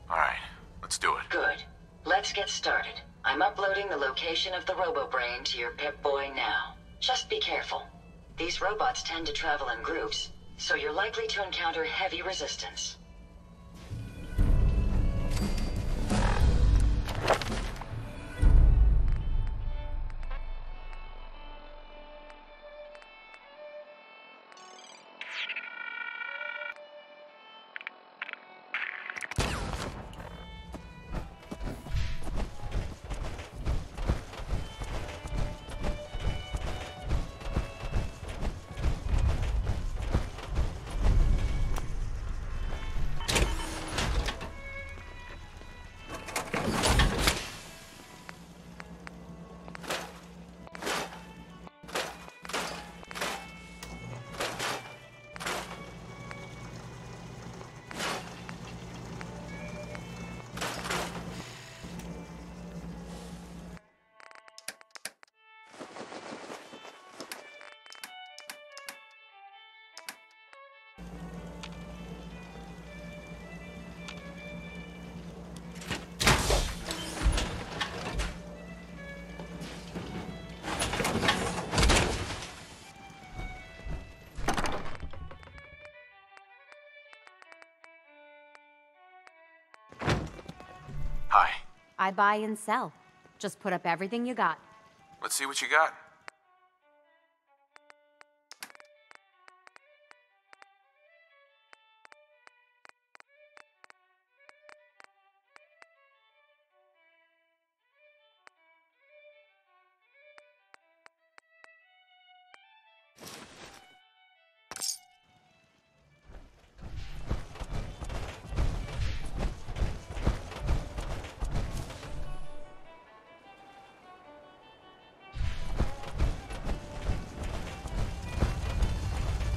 Alright, let's do it. Good. Let's get started. I'm uploading the location of the RoboBrain to your Pip-Boy now. Just be careful. These robots tend to travel in groups, so you're likely to encounter heavy resistance. I buy and sell. Just put up everything you got. Let's see what you got.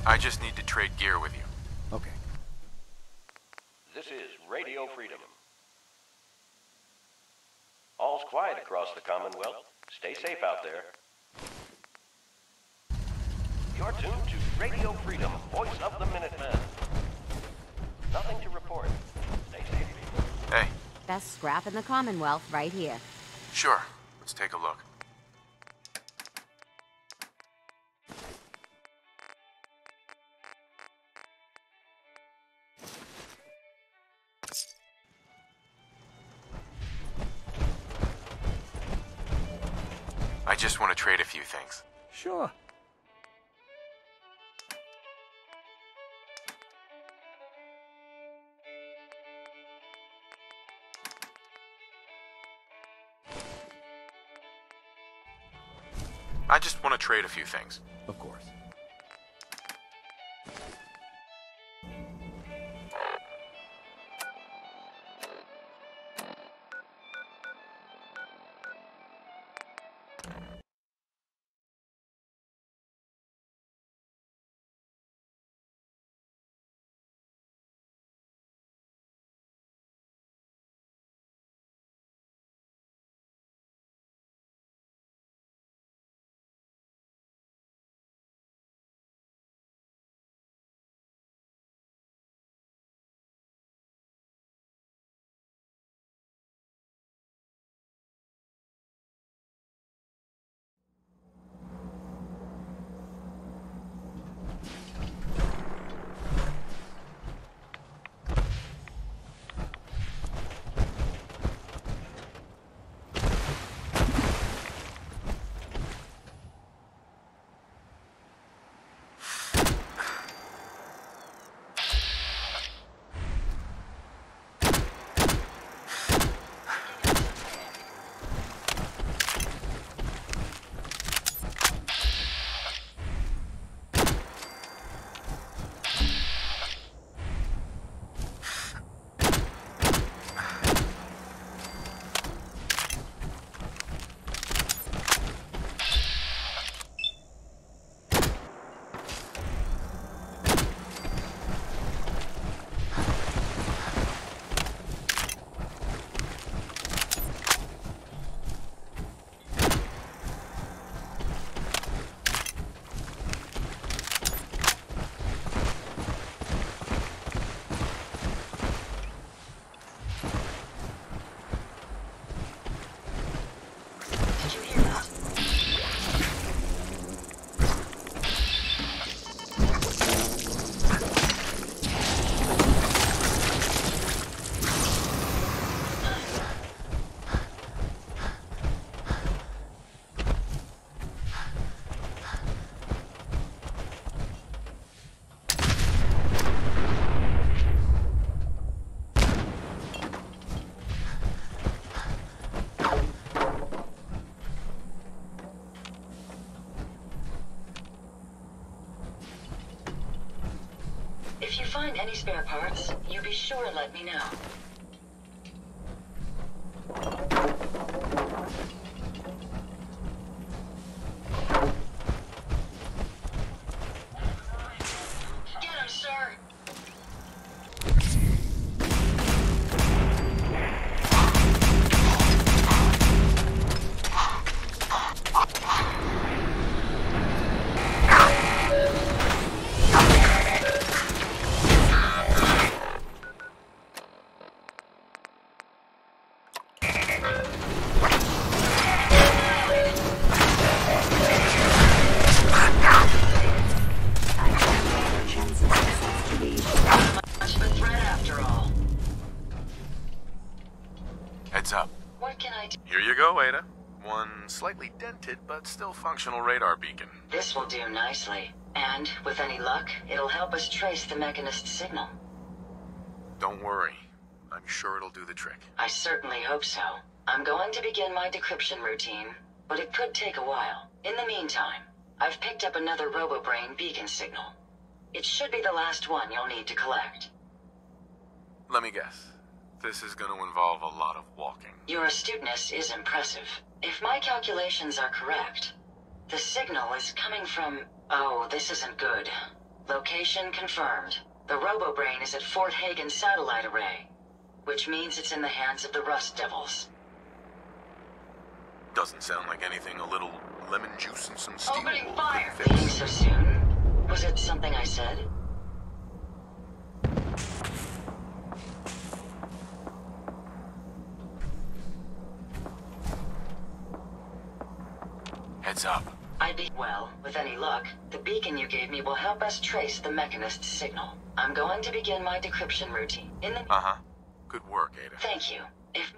I just need to trade gear with you. Okay. This is Radio Freedom. All's quiet across the Commonwealth. Stay safe out there. You're tuned to Radio Freedom, voice of the Minutemen. Nothing to report. Stay safe, people. Hey. Best scrap in the Commonwealth right here. Sure. Let's take a look. I just want to trade a few things. Sure. I just want to trade a few things. Of course. If you find any spare parts, you be sure to let me know. Get him, sir! idea. Here you go, Ada. One slightly dented but still functional radar beacon. This will do nicely. And, with any luck, it'll help us trace the Mechanist signal. Don't worry. I'm sure it'll do the trick. I certainly hope so. I'm going to begin my decryption routine, but it could take a while. In the meantime, I've picked up another RoboBrain beacon signal. It should be the last one you'll need to collect. Let me guess. This is going to involve a lot of walking. Your astuteness is impressive. If my calculations are correct, the signal is coming from... Oh, this isn't good. Location confirmed. The RoboBrain is at Fort Hagen Satellite Array, which means it's in the hands of the Rust Devils. Doesn't sound like anything a little lemon juice and some steel. Opening fire! Leaving so soon? Was it something I said? Heads up. Well, with any luck, the beacon you gave me will help us trace the Mechanist signal. I'm going to begin my decryption routine. In the... Uh-huh. Good work, Ada. Thank you. If...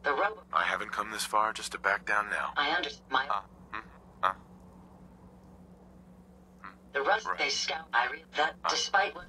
the robo... I haven't come this far just to back down now. I understand. My... The Rust, right. They scout... I read that, despite what...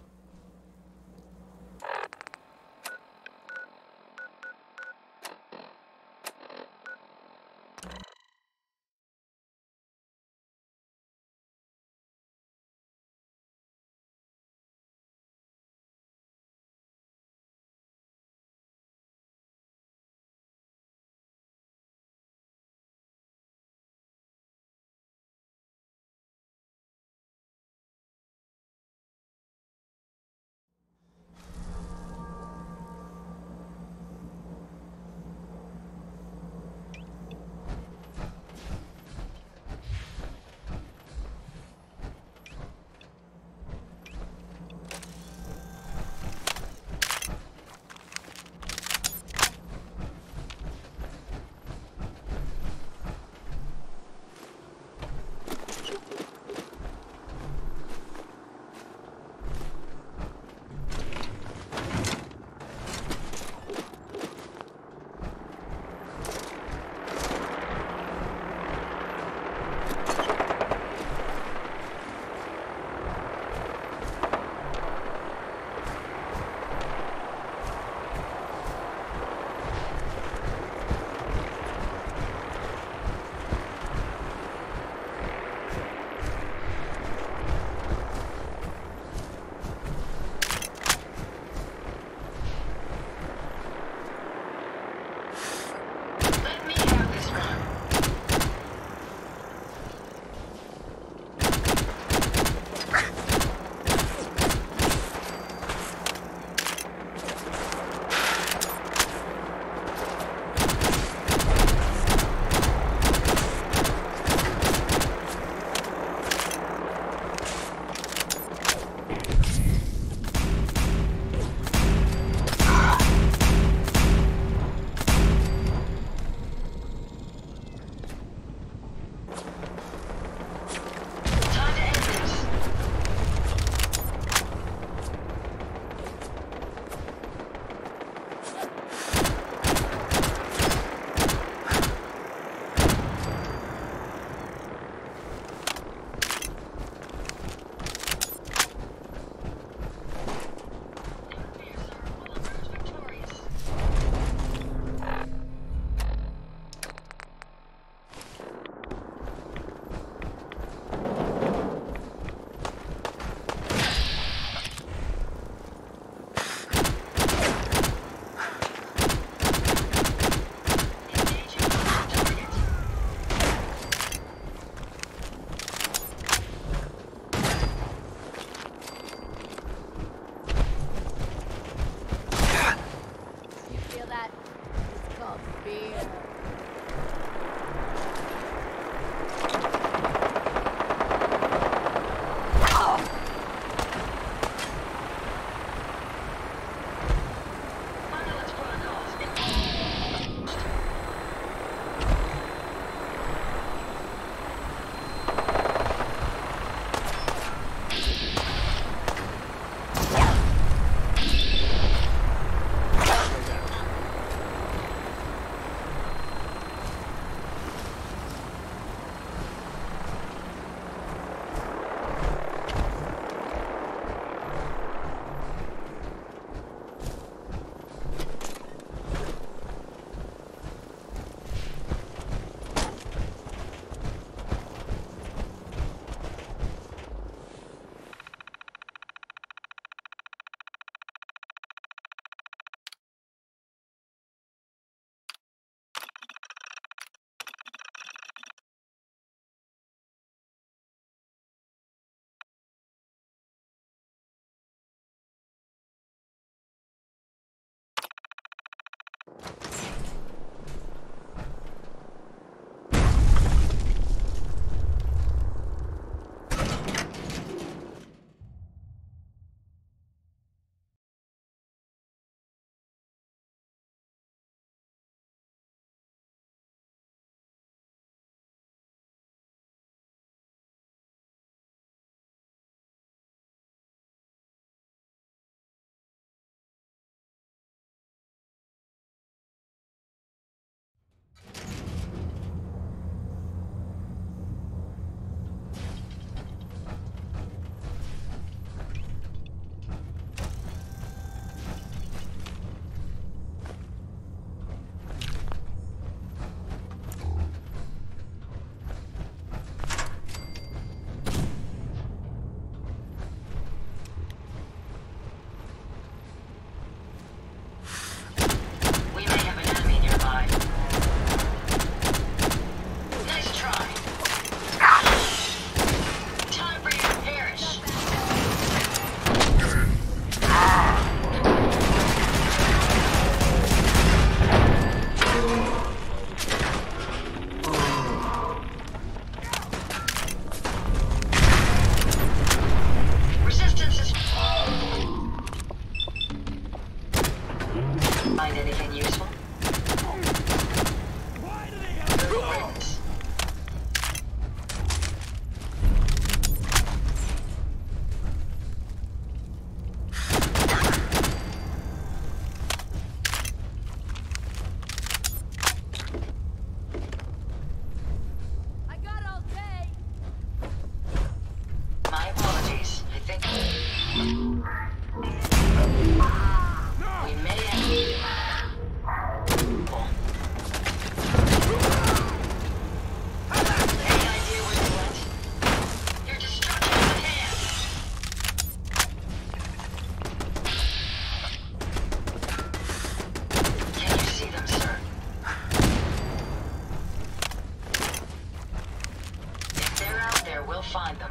find them.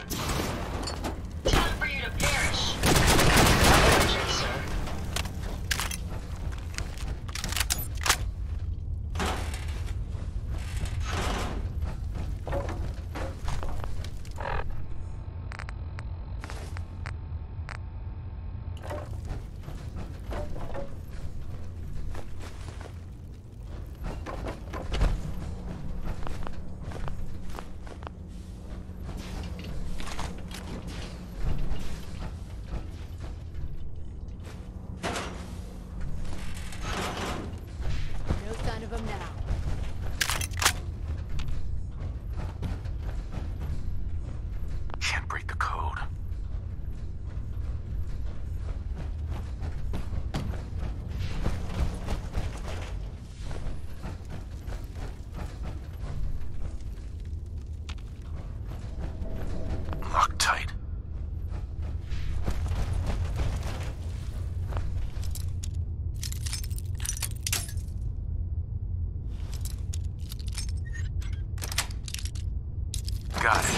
Time for you to perish. Thank you, sir. No sign of him now. Can't break the code. Lock tight. Got it.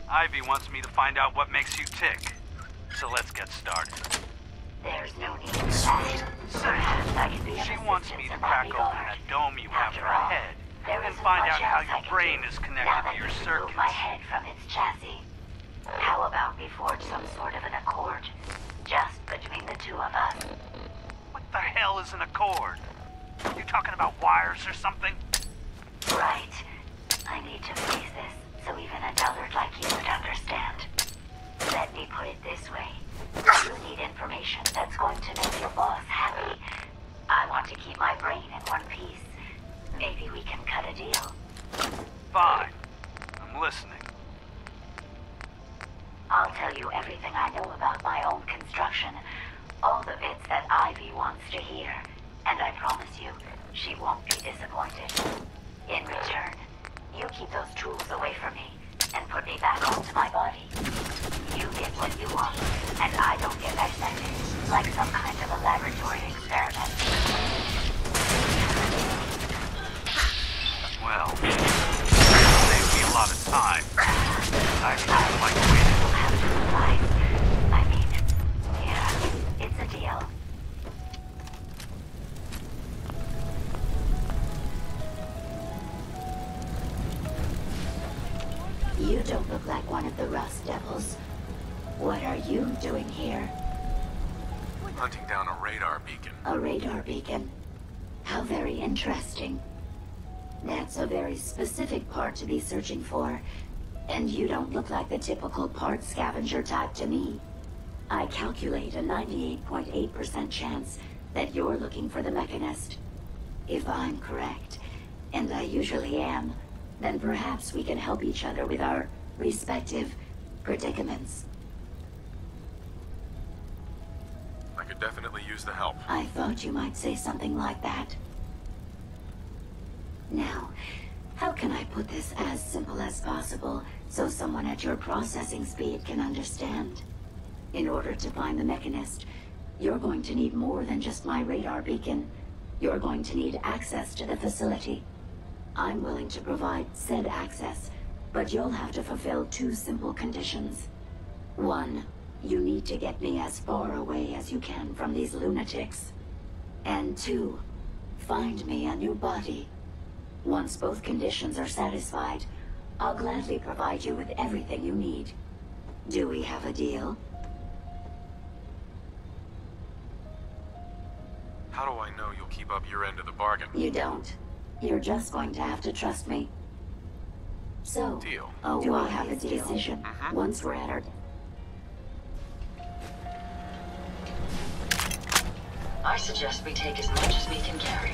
Ivy wants me to find out what makes you tick. So let's get started. There's no need for that. Perhaps I can be of She wants me to crack open that dome you have in her head and find out how your brain is connected to your circuits. My head from its chassis. How about we forge some sort of an accord? Just between the two of us. What the hell is an accord? You talking about wires or something? Right. I need to face this so even a dullard like you would understand. Let me put it this way. You need information that's going to make your boss happy. I want to keep my brain in one piece. Maybe we can cut a deal. Fine. I'm listening. I'll tell you everything I know about my own construction. All the bits that Ivy wants to hear. And I promise you, she won't be disappointed. In return, you keep those tools away from me and put me back onto my body. You get what you want, and I don't get dissected like some kind of a laboratory experiment. Well, it'll save me a lot of time. I don't like waiting. We'll have to reply. I mean, yeah, it's a deal. You don't look like one of the Rust Devils. What are you doing here? Hunting down a radar beacon. A radar beacon? How very interesting. That's a very specific part to be searching for. And you don't look like the typical part scavenger type to me. I calculate a 98.8% chance that you're looking for the Mechanist. If I'm correct, and I usually am, then perhaps we can help each other with our respective predicaments. I could definitely use the help. I thought you might say something like that. Now, how can I put this as simple as possible so someone at your processing speed can understand? In order to find the Mechanist, you're going to need more than just my radar beacon. You're going to need access to the facility. I'm willing to provide said access, but you'll have to fulfill 2 simple conditions. 1, you need to get me as far away as you can from these lunatics. And 2, find me a new body. Once both conditions are satisfied, I'll gladly provide you with everything you need. Do we have a deal? How do I know you'll keep up your end of the bargain? You don't. You're just going to have to trust me. So, Deal. Do I have a decision? Once we're at our... I suggest we take as much as we can carry.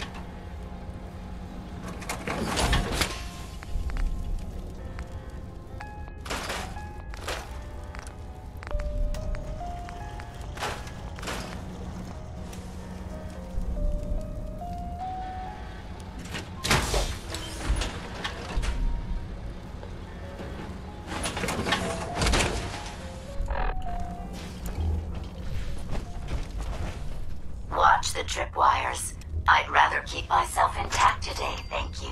Watch the tripwires. I'd rather keep myself intact today, thank you.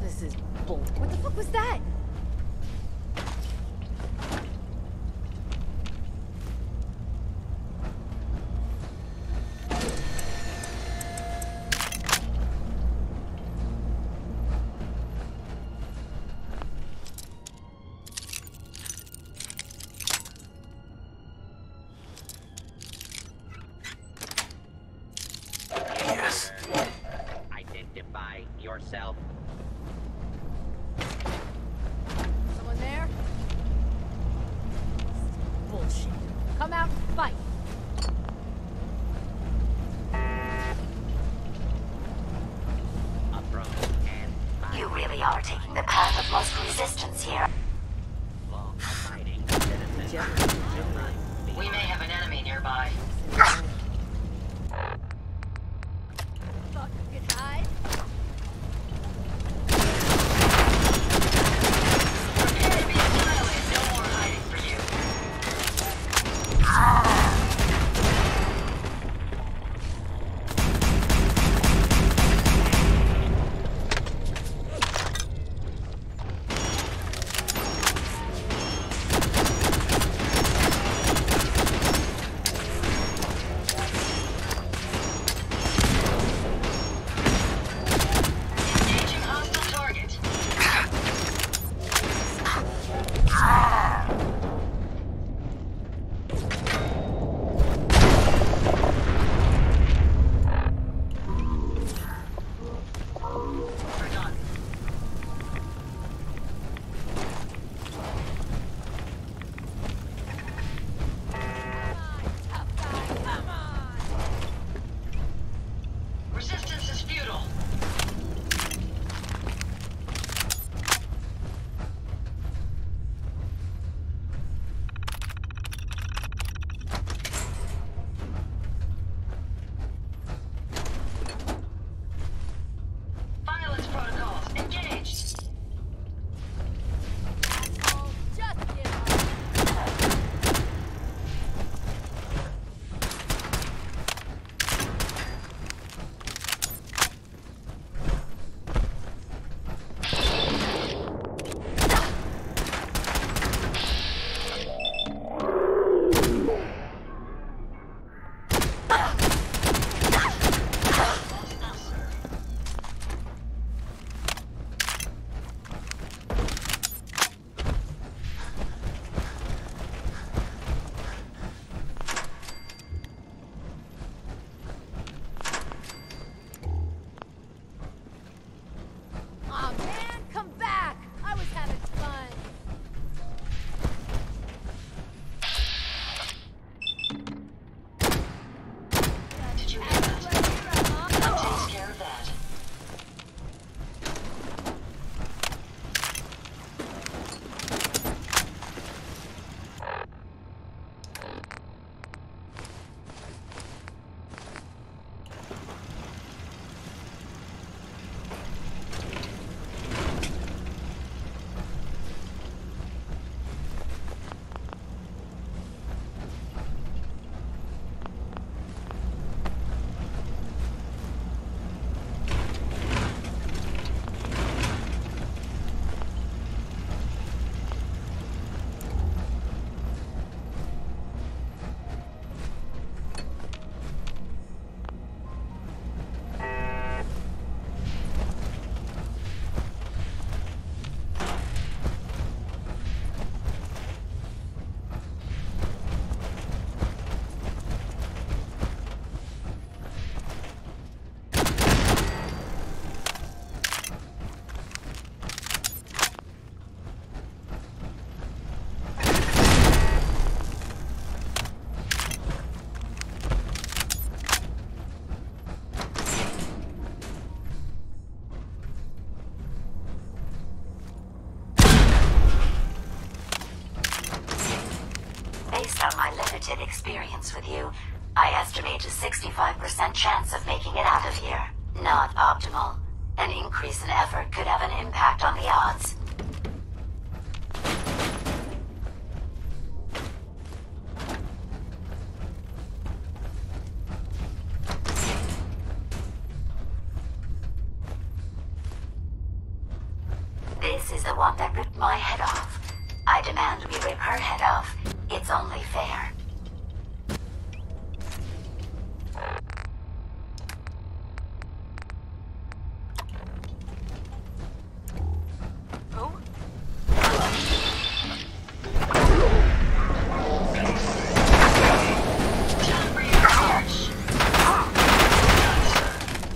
This is bull. What the fuck was that? Identify yourself. Someone there? Bullshit. Come out and fight. You really are taking the path of most resistance here. We may have an enemy nearby. Fuck, you can hide. limited experience with you, I estimate a 65% chance of making it out of here. Not optimal. An increase in effort could have an impact on the odds. This is the one that ripped my head off. I demand we rip her head off. It's only fair.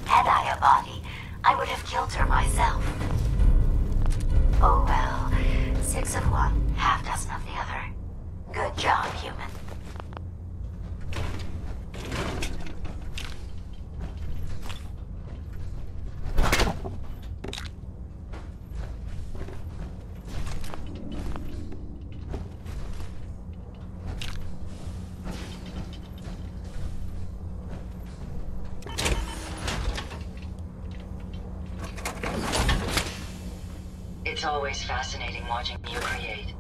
Had I a body, I would have killed her myself. Oh well, 6 of one, half dozen of the other. Good job, human. It's always fascinating watching you create.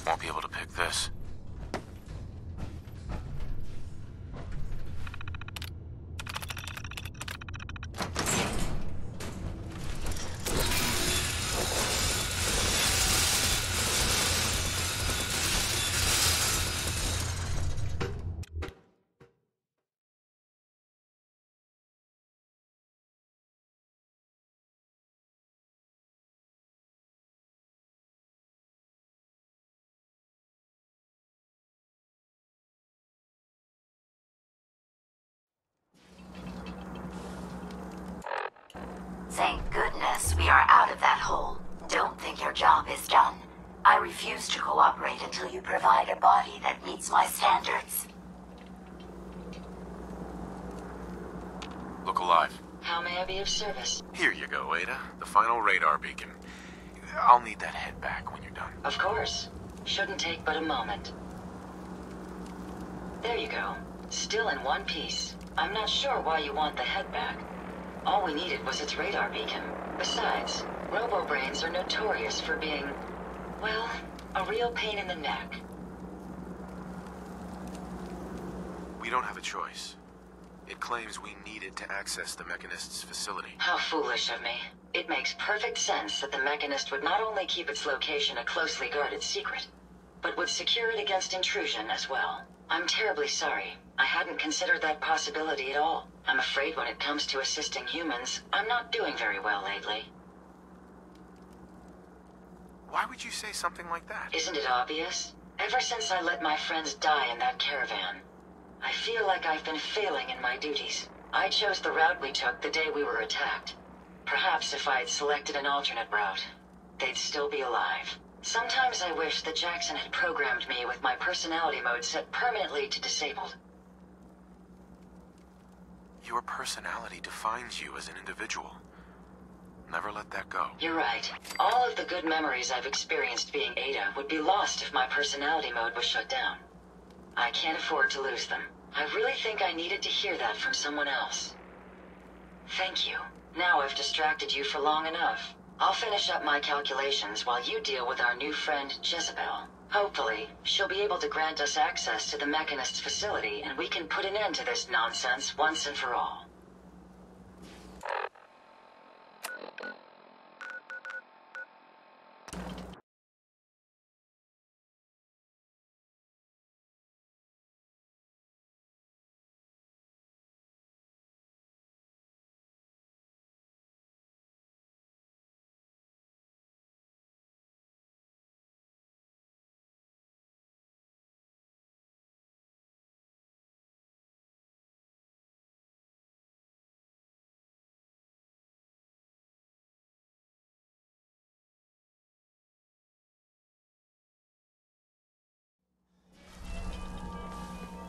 Won't be able to pick this. Thank goodness we are out of that hole. Don't think your job is done. I refuse to cooperate until you provide a body that meets my standards. Look alive. How may I be of service? Here you go, Ada. The final radar beacon. I'll need that head back when you're done. Of course. Shouldn't take but a moment. There you go. Still in one piece. I'm not sure why you want the head back. All we needed was its radar beacon. Besides, robo-brains are notorious for being, well, a real pain in the neck. We don't have a choice. It claims we need it to access the Mechanist's facility. How foolish of me. It makes perfect sense that the Mechanist would not only keep its location a closely guarded secret, but would secure it against intrusion as well. I'm terribly sorry. I hadn't considered that possibility at all. I'm afraid when it comes to assisting humans, I'm not doing very well lately. Why would you say something like that? Isn't it obvious? Ever since I let my friends die in that caravan, I feel like I've been failing in my duties. I chose the route we took the day we were attacked. Perhaps if I had selected an alternate route, they'd still be alive. Sometimes I wish that Jackson had programmed me with my personality mode set permanently to disabled. Your personality defines you as an individual. Never let that go. You're right. All of the good memories I've experienced being Ada would be lost if my personality mode was shut down. I can't afford to lose them. I really think I needed to hear that from someone else. Thank you. Now I've distracted you for long enough. I'll finish up my calculations while you deal with our new friend, Jezebel. Hopefully, she'll be able to grant us access to the Mechanist's facility, and we can put an end to this nonsense once and for all.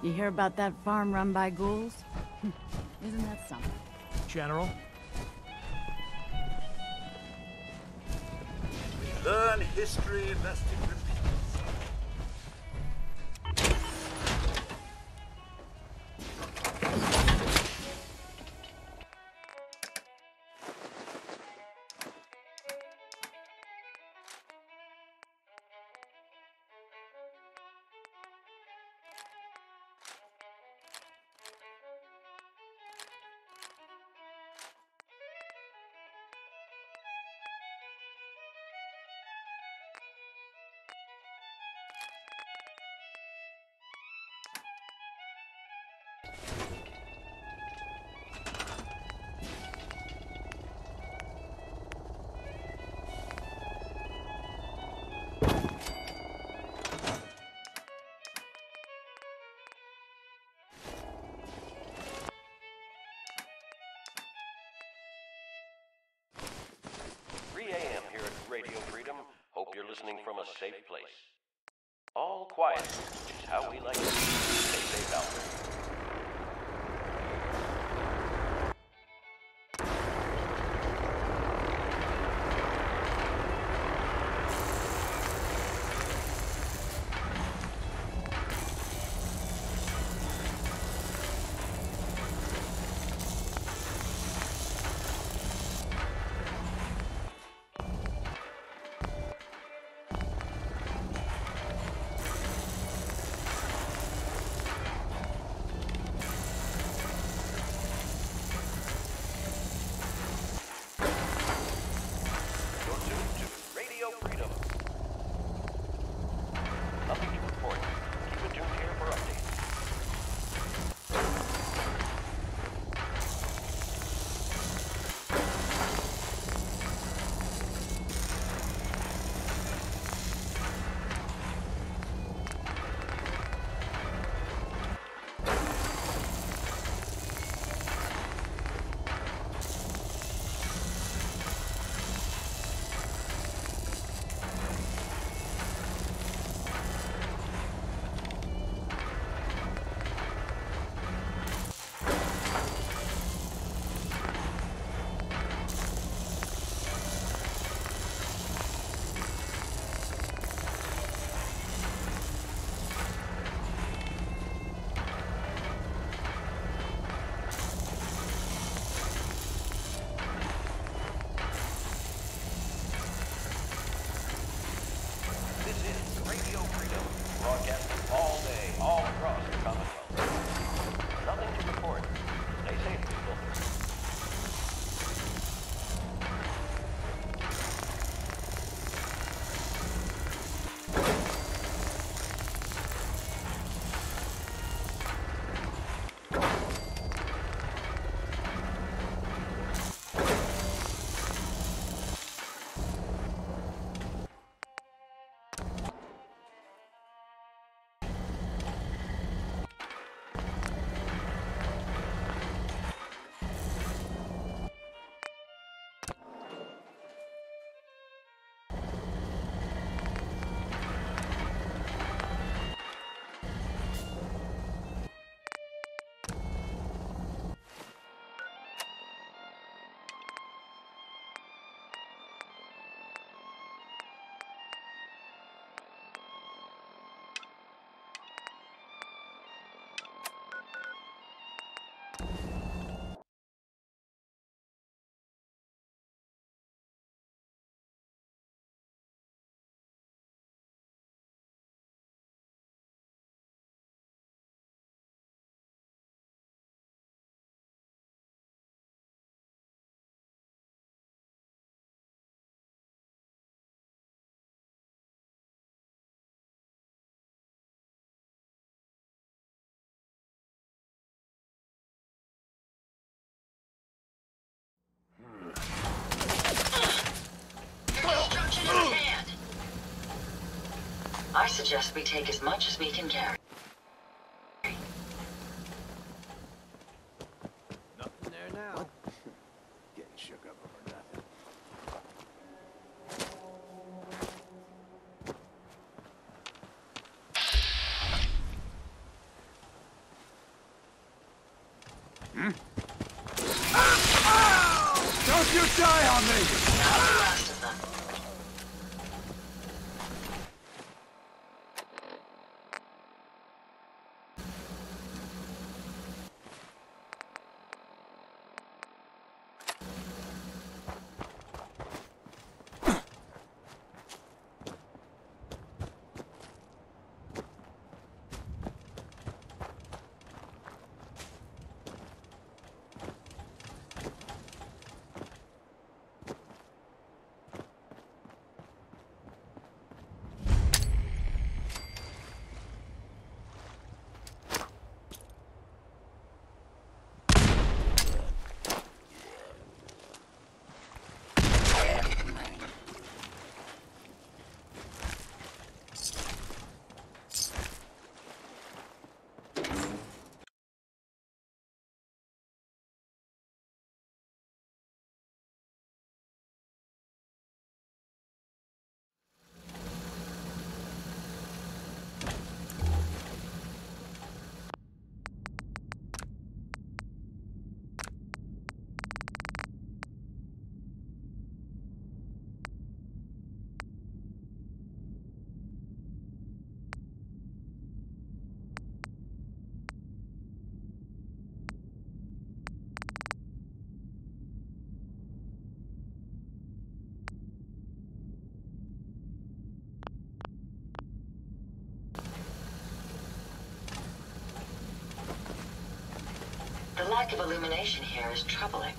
You hear about that farm run by ghouls? Isn't that something? General? We learn history, lest it repeats. AM here at Radio Freedom. Hope you're listening from a safe place. All quiet is how we like it. Stay safe out there. suggest we take as much as we can carry. Nothing there now. Getting shook up over nothing. Don't you die on me! Not the last of them. The lack of illumination here is troubling.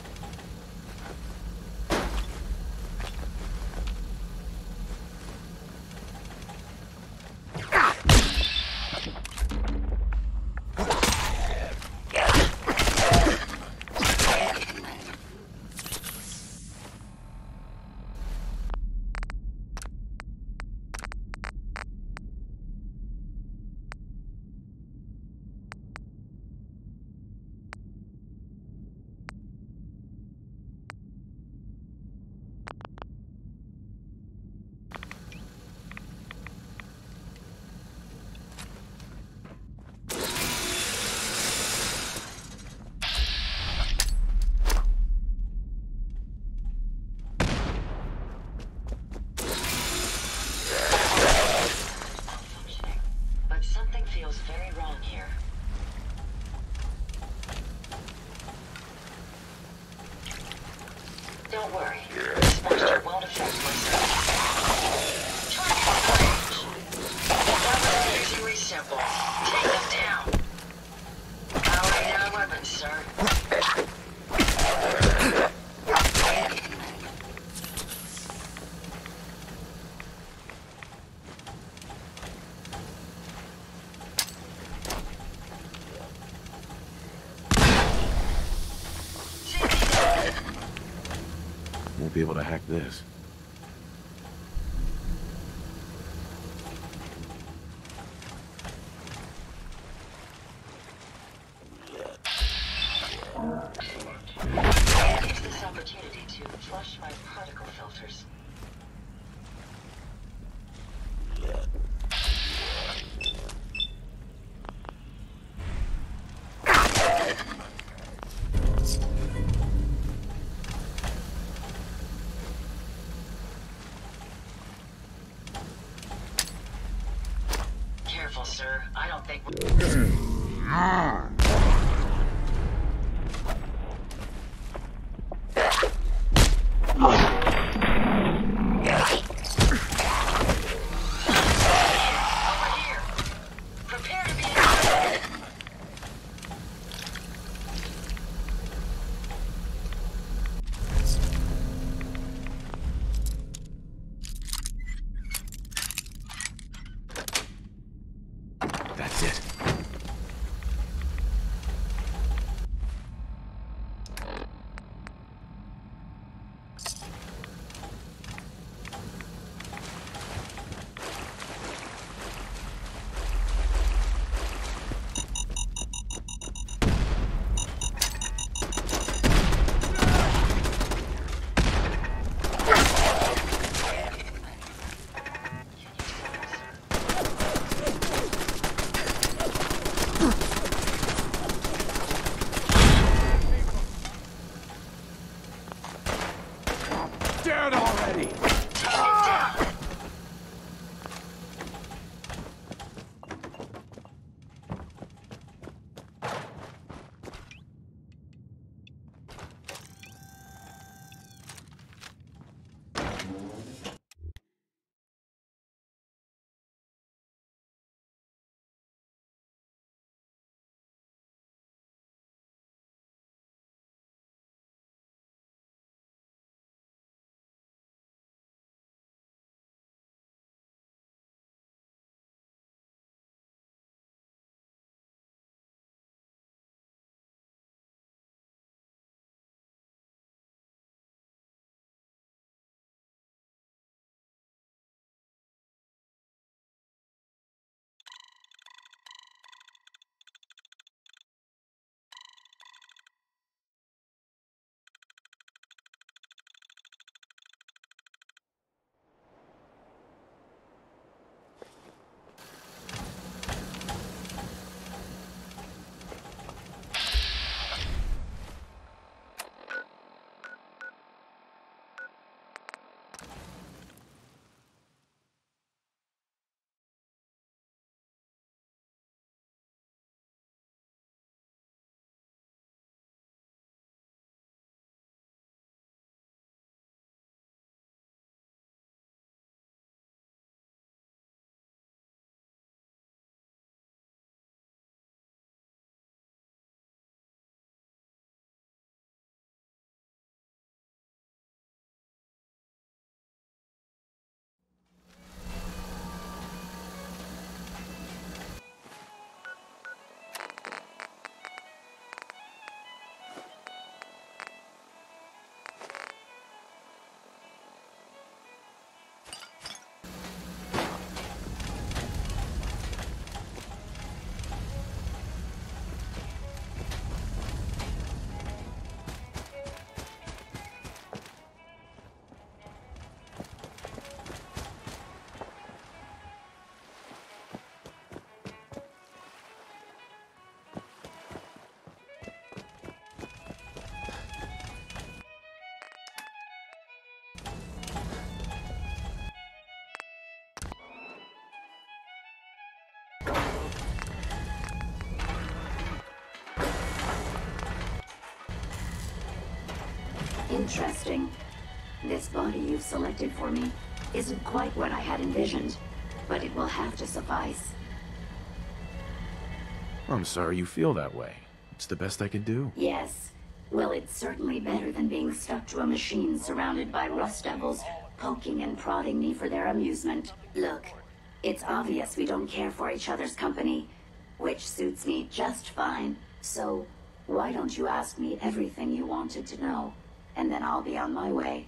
Don't worry. This monster won't affect my service. Target range. That was easily simple. Take them down. Powering our weapons, sir. Won't be able to hack this. Use this opportunity to flush my particle filters. Interesting. This body you've selected for me isn't quite what I had envisioned, but it will have to suffice. I'm sorry you feel that way. It's the best I can do. Yes. Well, it's certainly better than being stuck to a machine surrounded by rust devils, poking and prodding me for their amusement. Look, it's obvious we don't care for each other's company, which suits me just fine. So, why don't you ask me everything you wanted to know, and then I'll be on my way.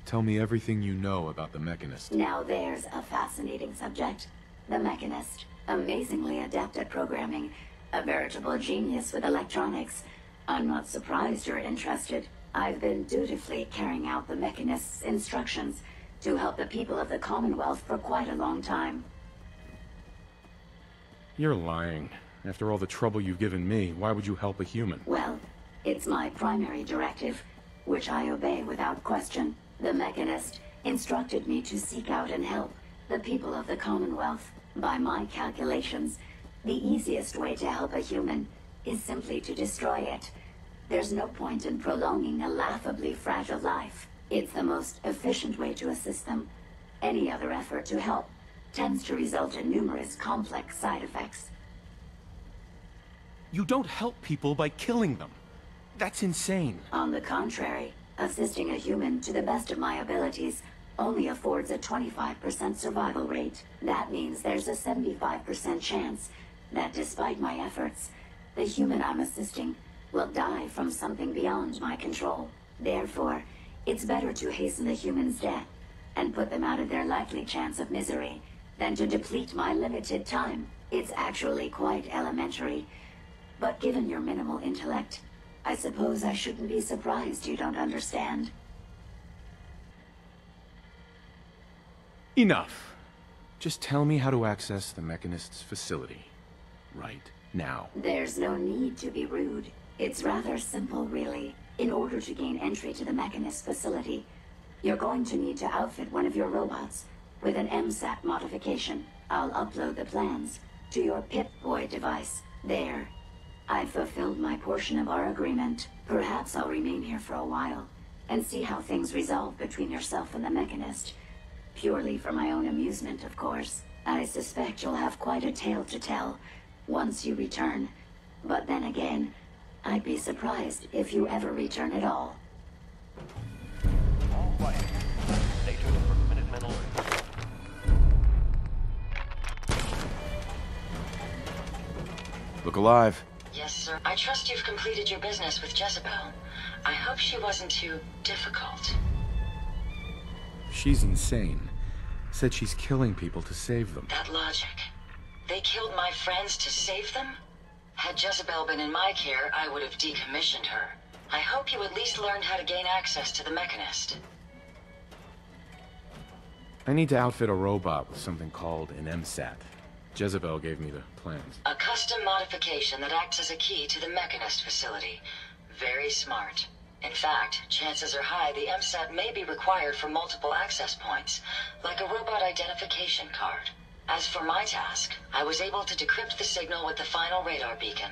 Tell me everything you know about the Mechanist. Now there's a fascinating subject. The Mechanist. Amazingly adept at programming. A veritable genius with electronics. I'm not surprised you're interested. I've been dutifully carrying out the Mechanist's instructions to help the people of the Commonwealth for quite a long time. You're lying. After all the trouble you've given me, why would you help a human? Well, it's my primary directive, which I obey without question. The Mechanist instructed me to seek out and help the people of the Commonwealth. By my calculations, the easiest way to help a human is simply to destroy it. There's no point in prolonging a laughably fragile life. It's the most efficient way to assist them. Any other effort to help tends to result in numerous complex side effects. You don't help people by killing them. That's insane. On the contrary, assisting a human to the best of my abilities only affords a 25% survival rate. That means there's a 75% chance that despite my efforts, the human I'm assisting will die from something beyond my control. Therefore, it's better to hasten the human's death and put them out of their likely chance of misery than to deplete my limited time. It's actually quite elementary, but given your minimal intellect, I suppose I shouldn't be surprised you don't understand. Enough. Just tell me how to access the Mechanist's facility. Right now. There's no need to be rude. It's rather simple, really. In order to gain entry to the Mechanist facility, you're going to need to outfit one of your robots with an MSAT modification. I'll upload the plans to your Pip-Boy device. There. I've fulfilled my portion of our agreement. Perhaps I'll remain here for a while and see how things resolve between yourself and the Mechanist. Purely for my own amusement, of course. I suspect you'll have quite a tale to tell once you return. But then again, I'd be surprised if you ever return at all. All quiet. Stay tuned for Minutemen alerts. Look alive. Yes, sir. I trust you've completed your business with Jezebel. I hope she wasn't too difficult. She's insane. Said she's killing people to save them. That logic. They killed my friends to save them? Had Jezebel been in my care, I would have decommissioned her. I hope you at least learned how to gain access to the Mechanist. I need to outfit a robot with something called an MSAT. Jezebel gave me the plans. A custom modification that acts as a key to the Mechanist facility. Very smart. In fact, chances are high the MSAT may be required for multiple access points, like a robot identification card. As for my task, I was able to decrypt the signal with the final radar beacon.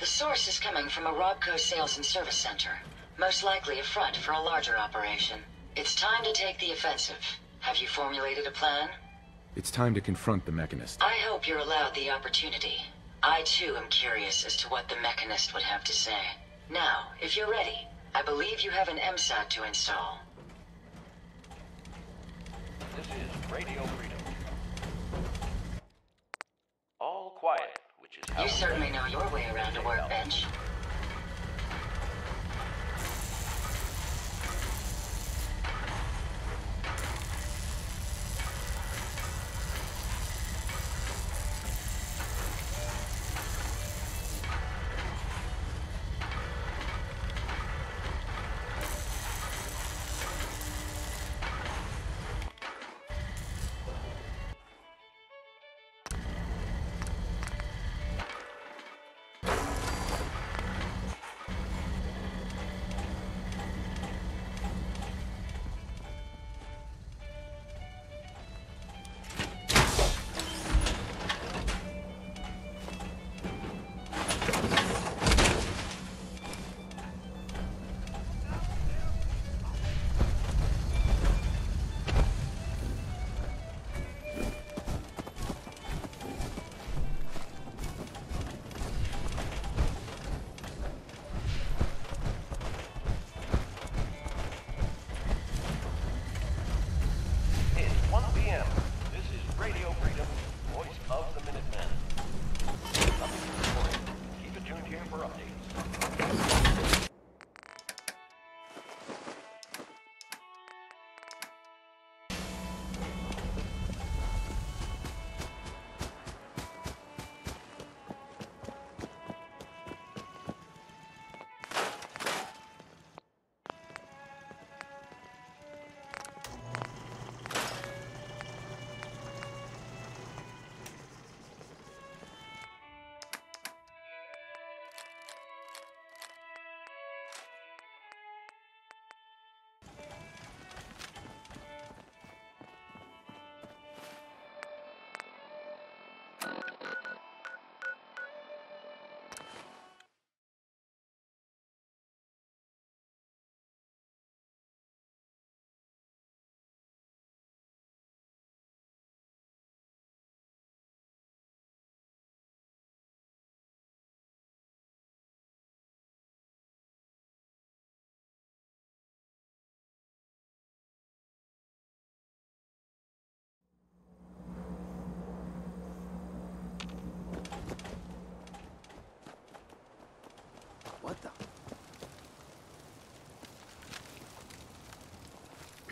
The source is coming from a Robco sales and service center, most likely a front for a larger operation. It's time to take the offensive. Have you formulated a plan? It's time to confront the Mechanist. I hope you're allowed the opportunity. I too am curious as to what the Mechanist would have to say. Now, if you're ready, I believe you have an MSAT to install. This is Radio Freedom. All quiet, which is how You certainly know your way around a workbench.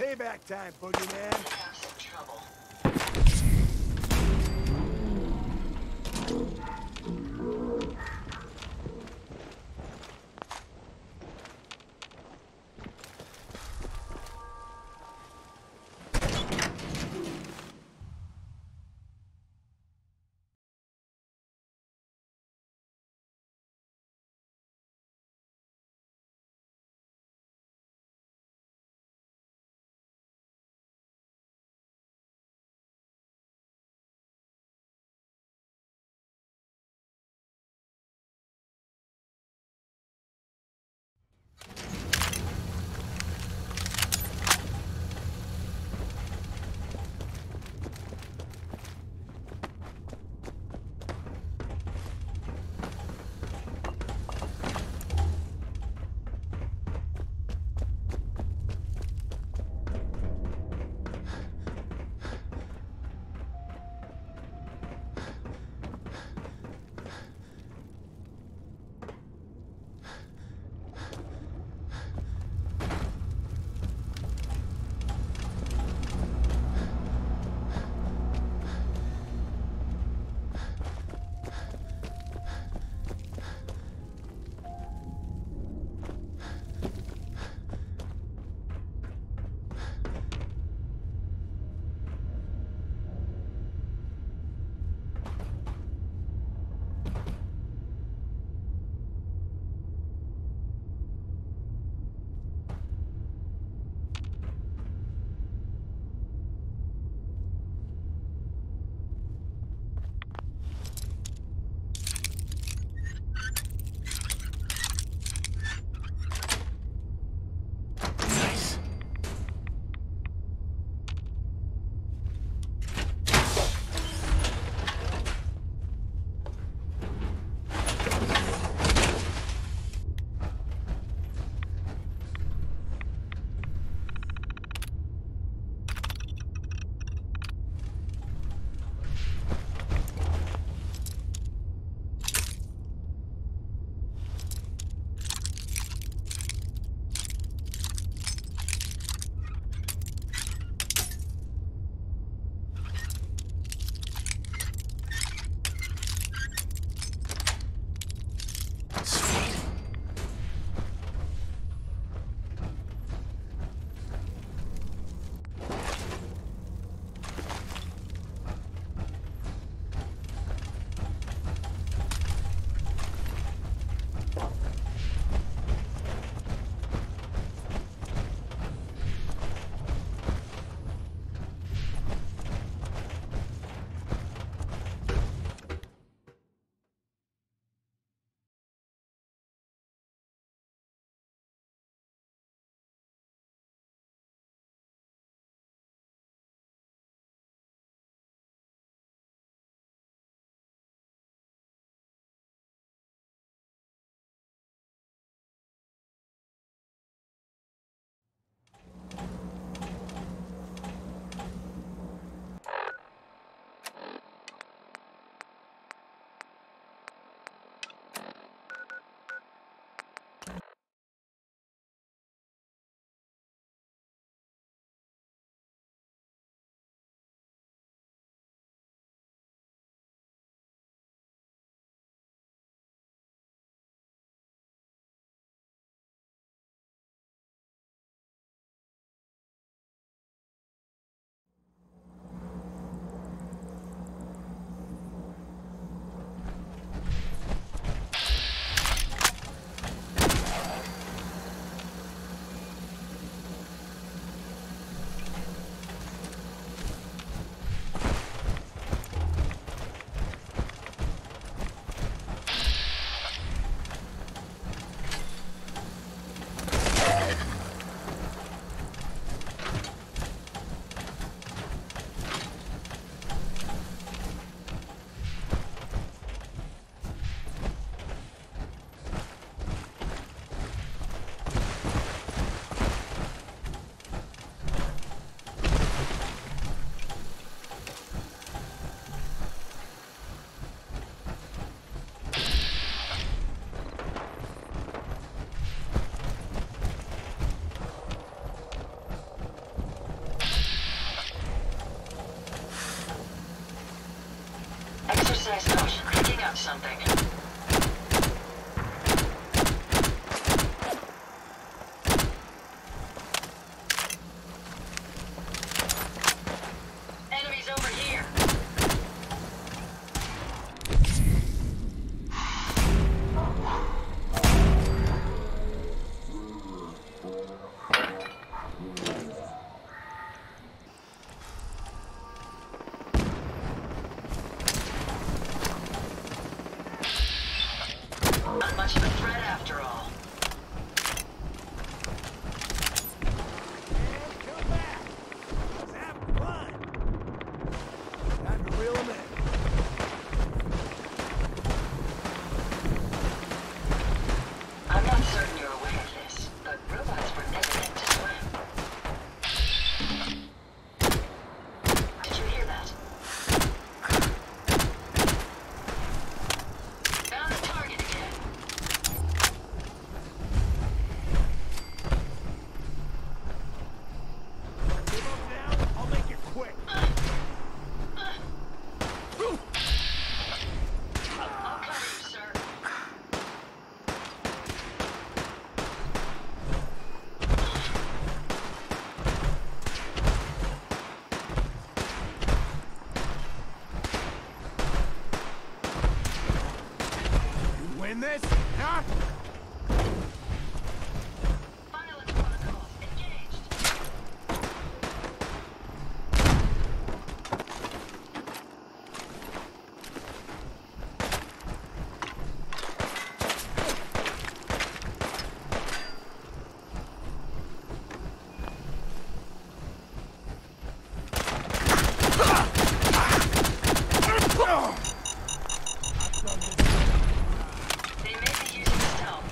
Payback time, boogeyman. Have some trouble. something. Enemies over here. Not much of a threat after all. Time to reel 'em in. I'm not certain you're aware of this, but robots were never meant to swim. Did you hear that? Found the target again. Give 'em now, I'll make it quick. I'll cover you, sir. You win this, huh? Violence protocols engaged. They may be using stealth.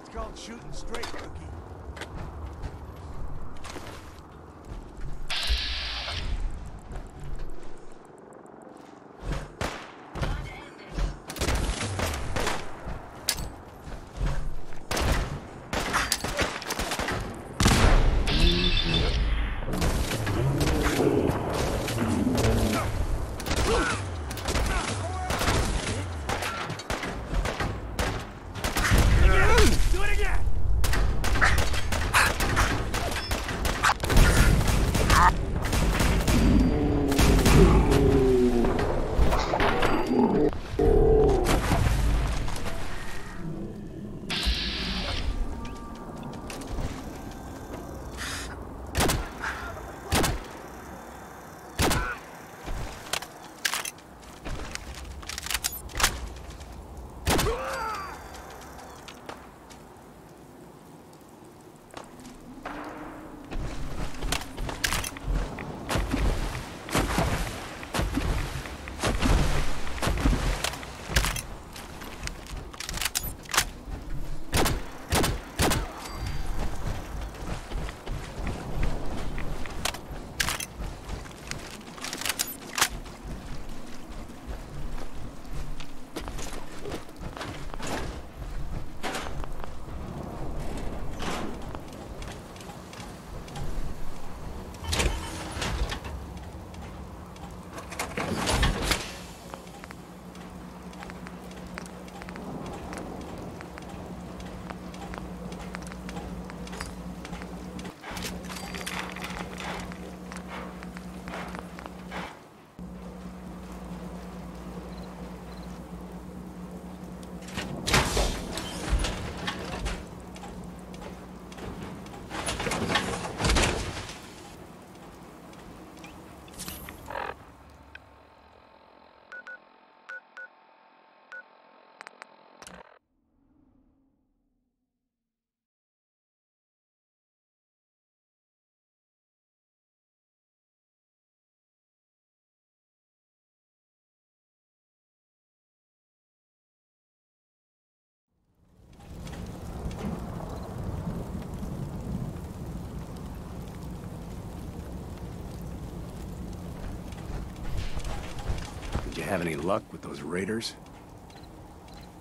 It's called shooting straight, rookie. Time to end this. Do it again! Have any luck with those raiders?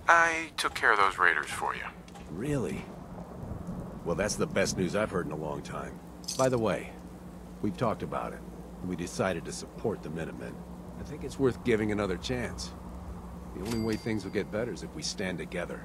I took care of those raiders for you. Really? Well, that's the best news I've heard in a long time. By the way, we've talked about it, and we decided to support the Minutemen. I think it's worth giving another chance. The only way things will get better is if we stand together.